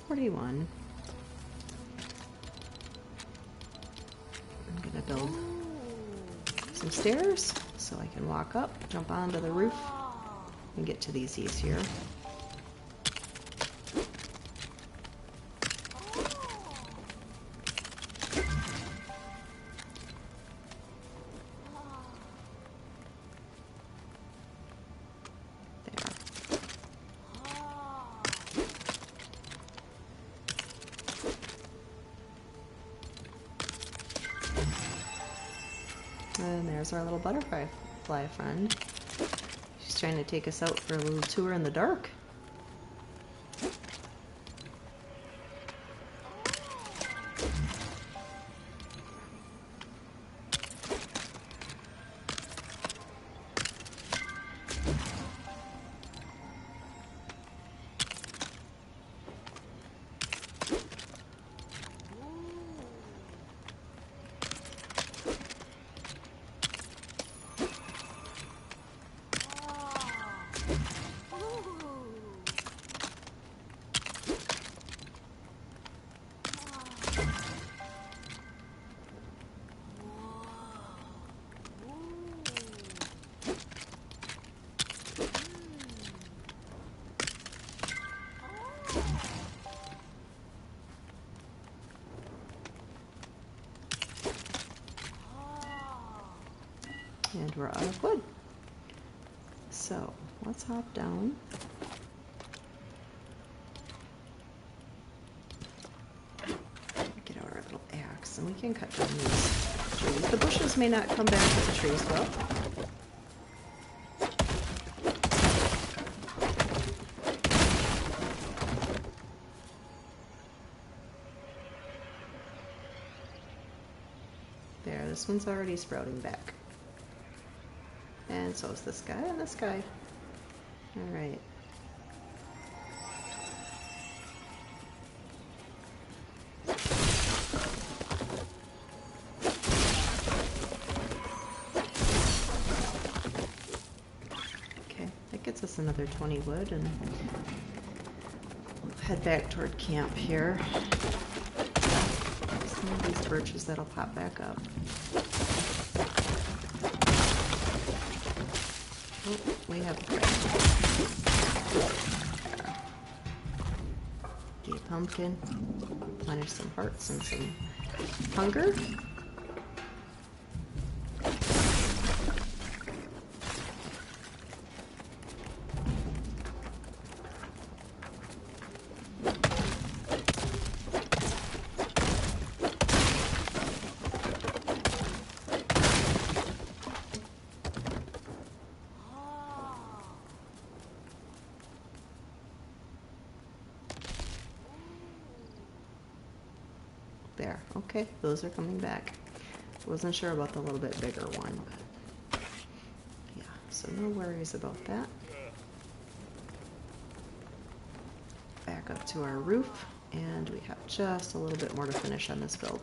41. I'm gonna build some stairs so I can walk up, jump onto the roof, and get to these easier. And there's our little butterfly friend. She's trying to take us out for a little tour in the dark. And we're out of wood. So let's hop down. Get out our little axe and we can cut down these trees. The bushes may not come back, but the trees will. There, this one's already sprouting back. And so is this guy and this guy. Alright. Okay, that gets us another 20 wood, and we'll head back toward camp here. some of these birches that'll pop back up. Oh, we have a pumpkin. Replenish some hearts and some hunger. There, okay, those are coming back. Wasn't sure about the little bit bigger one, but yeah, so no worries about that. Back up to our roof, and we have just a little bit more to finish on this build.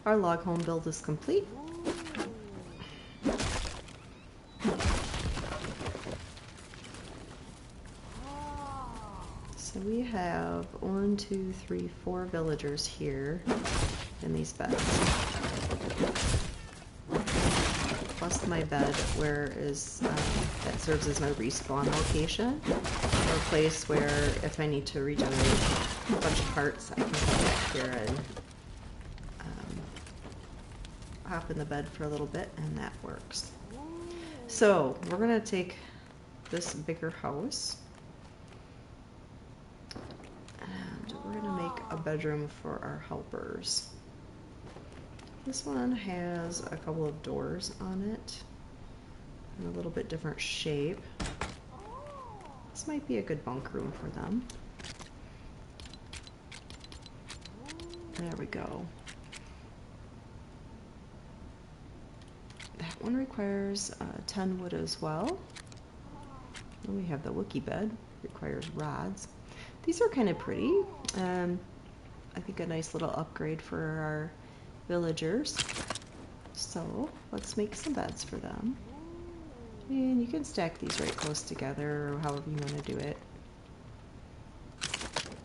Our log home build is complete. So we have 1, 2, 3, 4 villagers here in these beds. Plus my bed that serves as my respawn location, or a place where if I need to regenerate a bunch of hearts, I can come back here and hop in the bed for a little bit, and that works. So we're gonna take this bigger house and we're gonna make a bedroom for our helpers. This one has a couple of doors on it in a little bit different shape. This might be a good bunk room for them. There we go. That one requires 10 wood as well. And we have the Wookiee bed, requires rods. These are kind of pretty. I think a nice little upgrade for our villagers. So let's make some beds for them. And you can stack these right close together or however you want to do it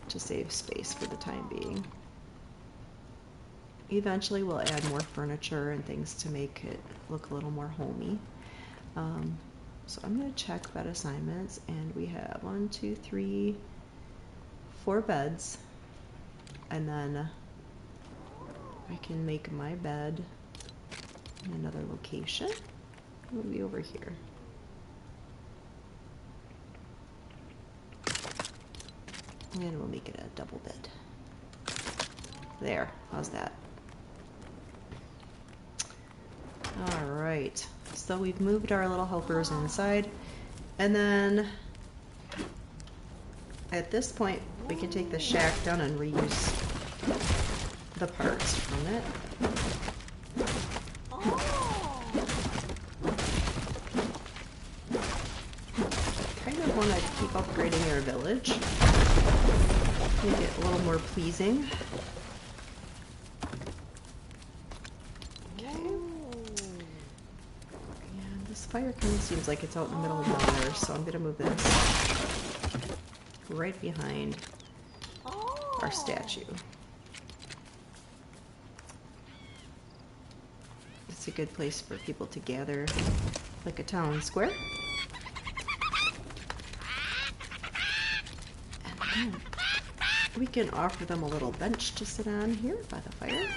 to save space for the time being. Eventually we'll add more furniture and things to make it look a little more homey. So I'm going to check bed assignments, and we have 1, 2, 3, 4 beds, and then I can make my bed in another location. It'll be over here. And we'll make it a double bed. There, how's that? All right, so we've moved our little helpers inside, and then at this point we can take the shack down and reuse the parts from it. Kind of want to keep upgrading our village, make it a little more pleasing. Fire kind of seems like it's out in the middle of nowhere, so I'm going to move this right behind our statue. It's a good place for people to gather, like a town square. And then we can offer them a little bench to sit on here by the fire.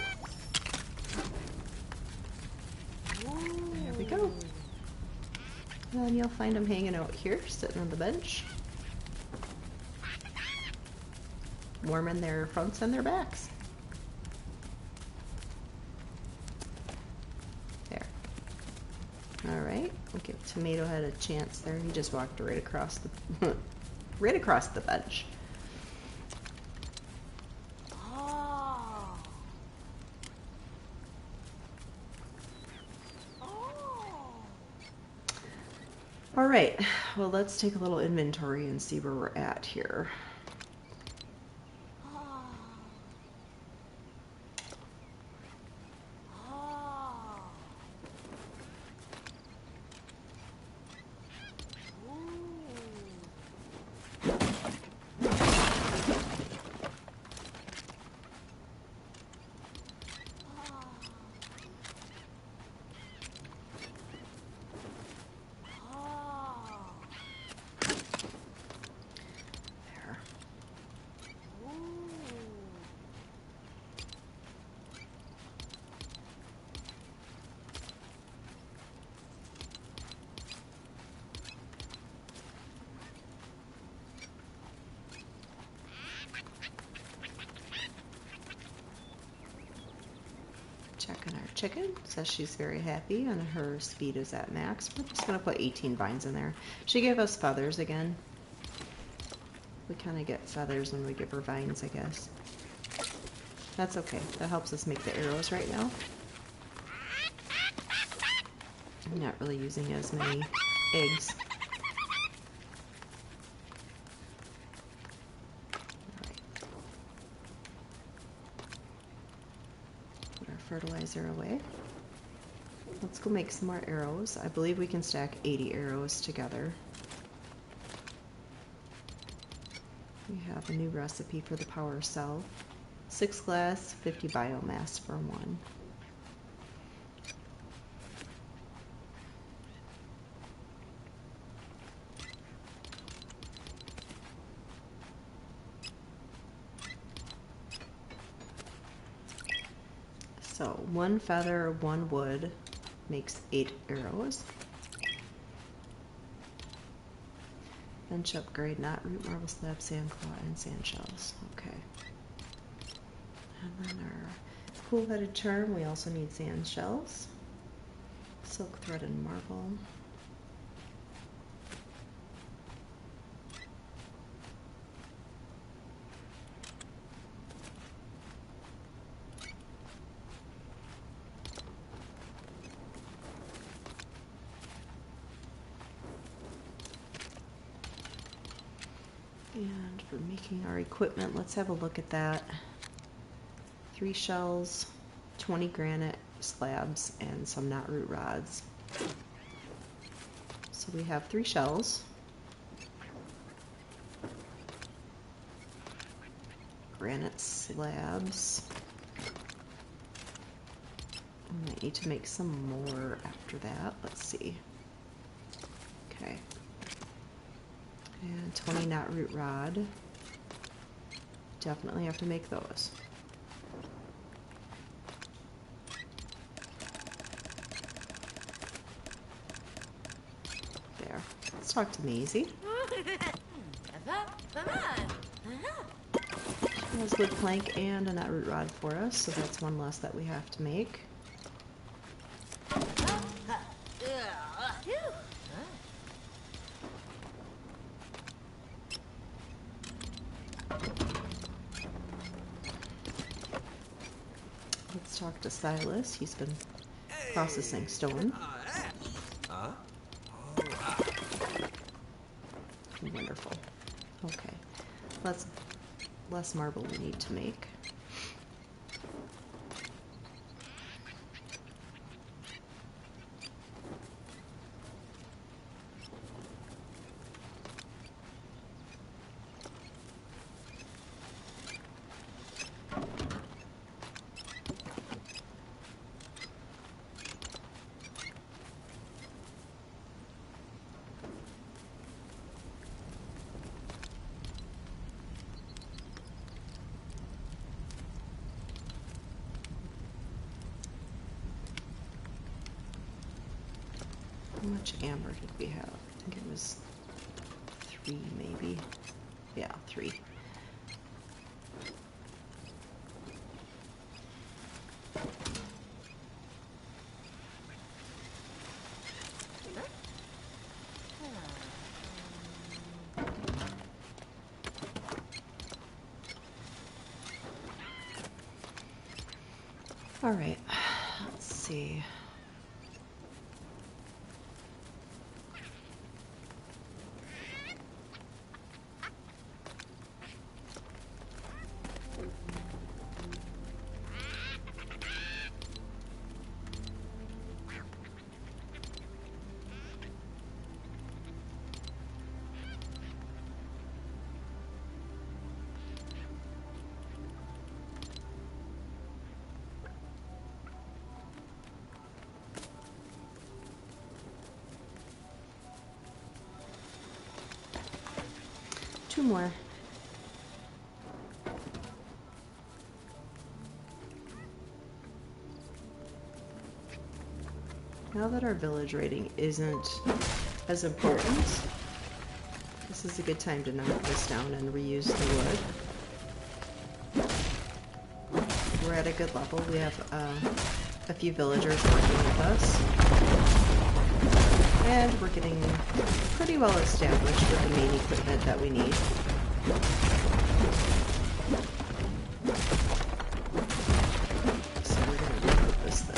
There we go. And you'll find them hanging out here, sitting on the bench, warming their fronts and their backs. There. All right, we'll give Tomato Head a chance there. He just walked right across the right across the bench. All right, well, let's take a little inventory and see where we're at here. Checking our chicken, says she's very happy and her speed is at max. We're just gonna put 18 vines in there. She gave us feathers again. We kind of get feathers when we give her vines, I guess. That's okay. That helps us make the arrows right now. I'm not really using as many eggs. Fertilizer away. Let's go make some more arrows. I believe we can stack 80 arrows together. We have a new recipe for the power cell. 6 glass, 50 biomass for 1. So 1 feather, 1 wood makes 8 arrows. Bench upgrade, not root, marble slab, sand claw, and sand shells. Okay. And then our cool-headed charm, we also need sand shells. Silk thread and marble. And for making our equipment, let's have a look at that. 3 shells, 20 granite slabs, and some knot root rods. So we have 3 shells, granite slabs. We might need to make some more after that. Let's see. Okay. And 20 knot root rod. Definitely have to make those. There. Let's talk to Maisie. She has wood plank and a knot root rod for us, so that's 1 less that we have to make. Let's talk to Silas. He's been processing stone. Wonderful. Okay. Less marble we need to make. How much amber did we have? I think it was 3 maybe. Yeah, 3. All right, let's see. more. Now that our village rating isn't as important, this is a good time to knock this down and reuse the wood. We're at a good level. We have a few villagers working with us. And we're getting pretty well established with the main equipment that we need. So we're going to repurpose this.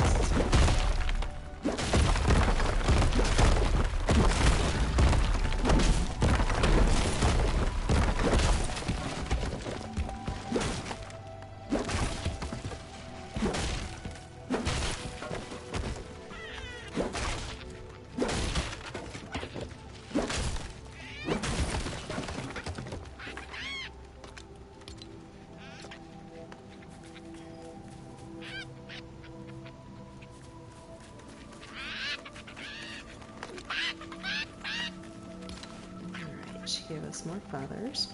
Give us more feathers.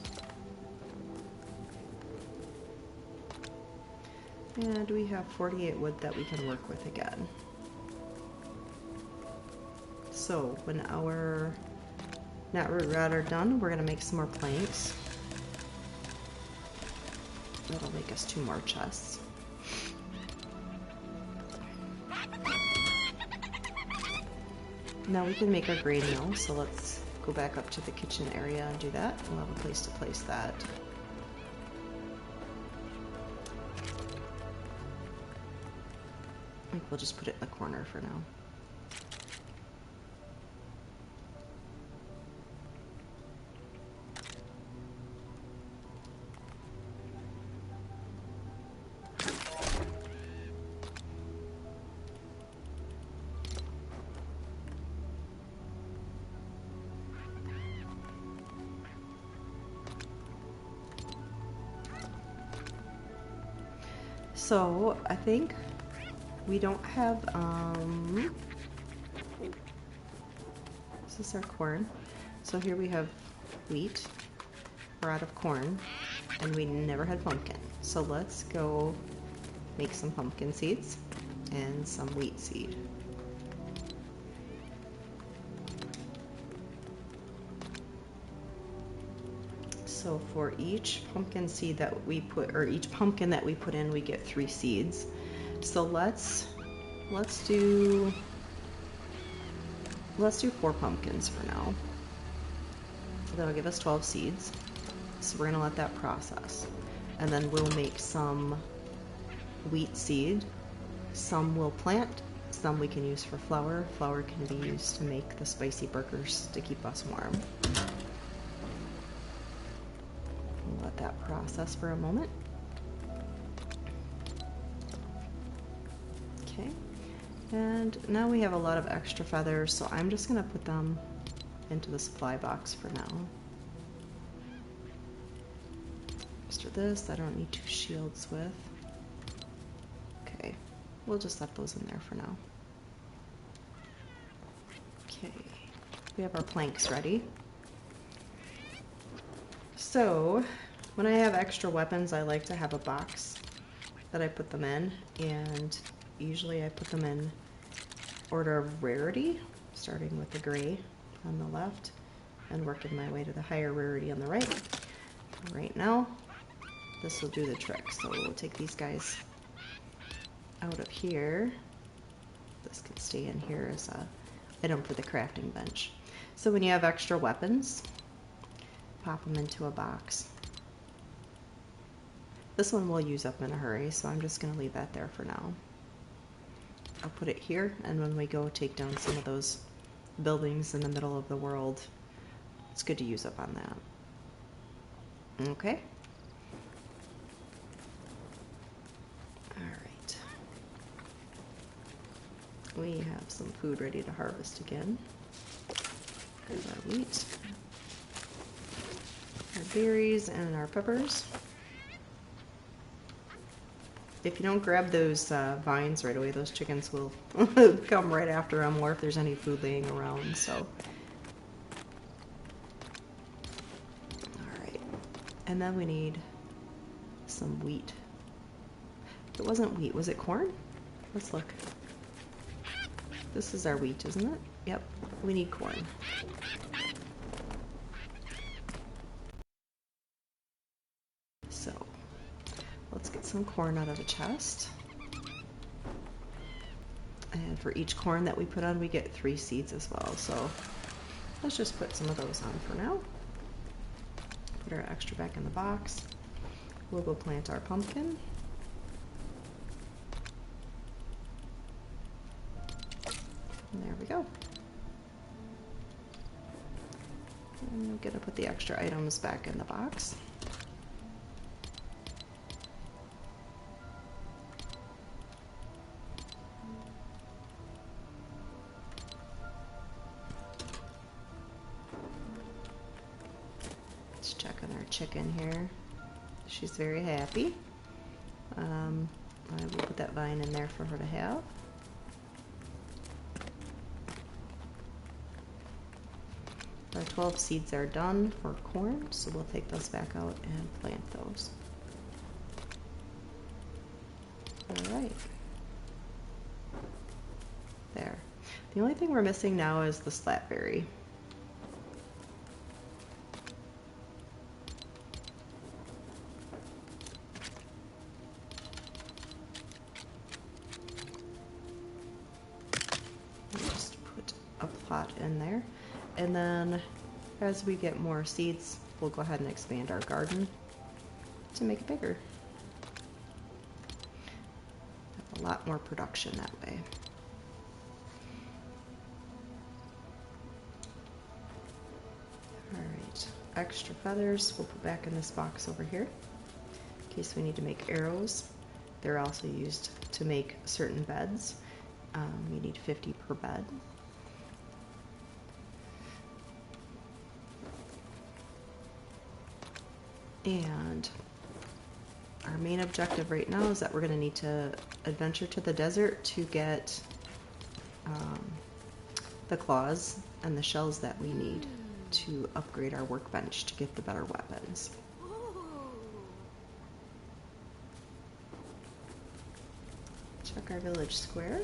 And we have 48 wood that we can work with again. So when our netroot rod are done, we're going to make some more planks. That'll make us 2 more chests. Now we can make our grain mill, so let's go back up to the kitchen area and do that. We'll have a place to place that. I think we'll just put it in the corner for now. So I think we don't have, this is our corn. So here we have wheat, we're out of corn, and we never had pumpkin. So let's go make some pumpkin seeds and some wheat seed. So for each pumpkin seed that we put, or each pumpkin that we put in, we get 3 seeds. So let's do 4 pumpkins for now. That'll give us 12 seeds. So we're gonna let that process, and then we'll make some wheat seed. Some we'll plant, some we can use for flour. Flour can be used to make the spicy burgers to keep us warm. Let that process for a moment. Okay, and now we have a lot of extra feathers, so I'm just going to put them into the supply box for now. After this, I don't need 2 shields with. Okay, we'll just let those in there for now. Okay, we have our planks ready. So when I have extra weapons, I like to have a box that I put them in, and usually I put them in order of rarity, starting with the gray on the left and working my way to the higher rarity on the right. Right now, this will do the trick. So we'll take these guys out of here. This can stay in here as a item for the crafting bench. So when you have extra weapons, pop them into a box. This one we'll use up in a hurry, so I'm just going to leave that there for now. I'll put it here, and when we go take down some of those buildings in the middle of the world, it's good to use up on that. Okay. Alright. We have some food ready to harvest again. There's our wheat, our berries, and our peppers. If you don't grab those vines right away, those chickens will come right after them, or if there's any food laying around, so. Alright. And then we need some wheat. It wasn't wheat, was it corn? Let's look. This is our wheat, isn't it? Yep, we need corn. So, let's get some corn out of the chest. And for each corn that we put on, we get 3 seeds as well. So, let's just put some of those on for now. Put our extra back in the box. We'll go plant our pumpkin. And there we go. And I'm gonna put the extra items back in the box. Let's check on our chicken here. She's very happy. I will put that vine in there for her to have. Our 12 seeds are done for corn, so we'll take those back out and plant those. All right. There. The only thing we're missing now is the slapberry. Just put a plot in there. And then as we get more seeds, we'll go ahead and expand our garden to make it bigger. Have a lot more production that way. All right, extra feathers we'll put back in this box over here in case we need to make arrows. They're also used to make certain beds. You need 50 per bed. And our main objective right now is that we're going to need to adventure to the desert to get the claws and the shells that we need to upgrade our workbench to get the better weapons. Check our village square.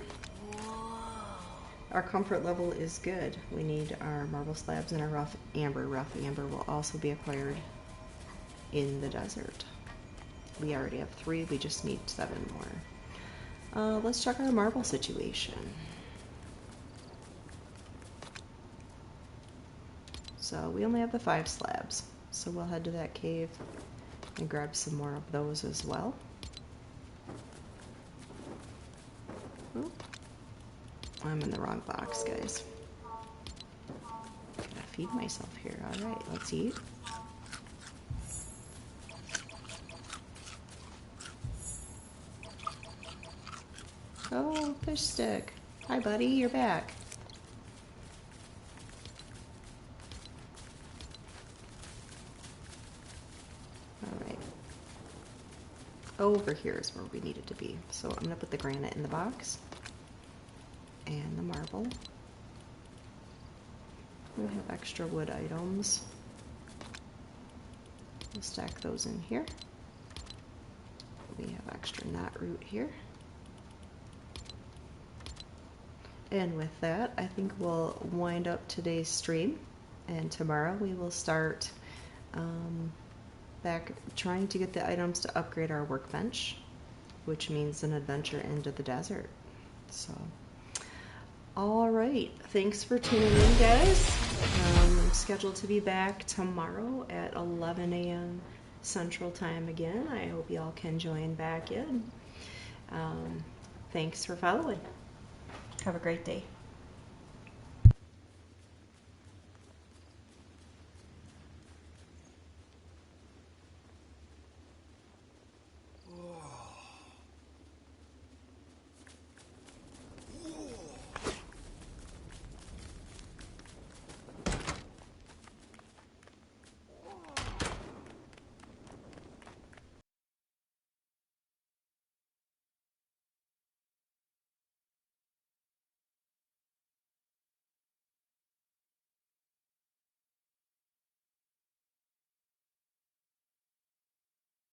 Our comfort level is good. We need our marble slabs and our rough amber. Rough amber will also be acquired in the desert. We already have 3, we just need 7 more. Let's check our marble situation. So we only have the 5 slabs, so we'll head to that cave and grab some more of those as well. Ooh. I'm in the wrong box, guys. Gotta feed myself here. Alright, let's eat. Oh, fish stick. Hi, buddy, you're back. Alright. Over here is where we needed to be. So I'm going to put the granite in the box. And the marble. We have extra wood items. We'll stack those in here. We have extra knot root here. And with that, I think we'll wind up today's stream. And tomorrow we will start back trying to get the items to upgrade our workbench, which means an adventure into the desert. So, all right. Thanks for tuning in, guys. I'm scheduled to be back tomorrow at 11 a.m. Central Time again. I hope y'all can join back in. Thanks for following. Have a great day.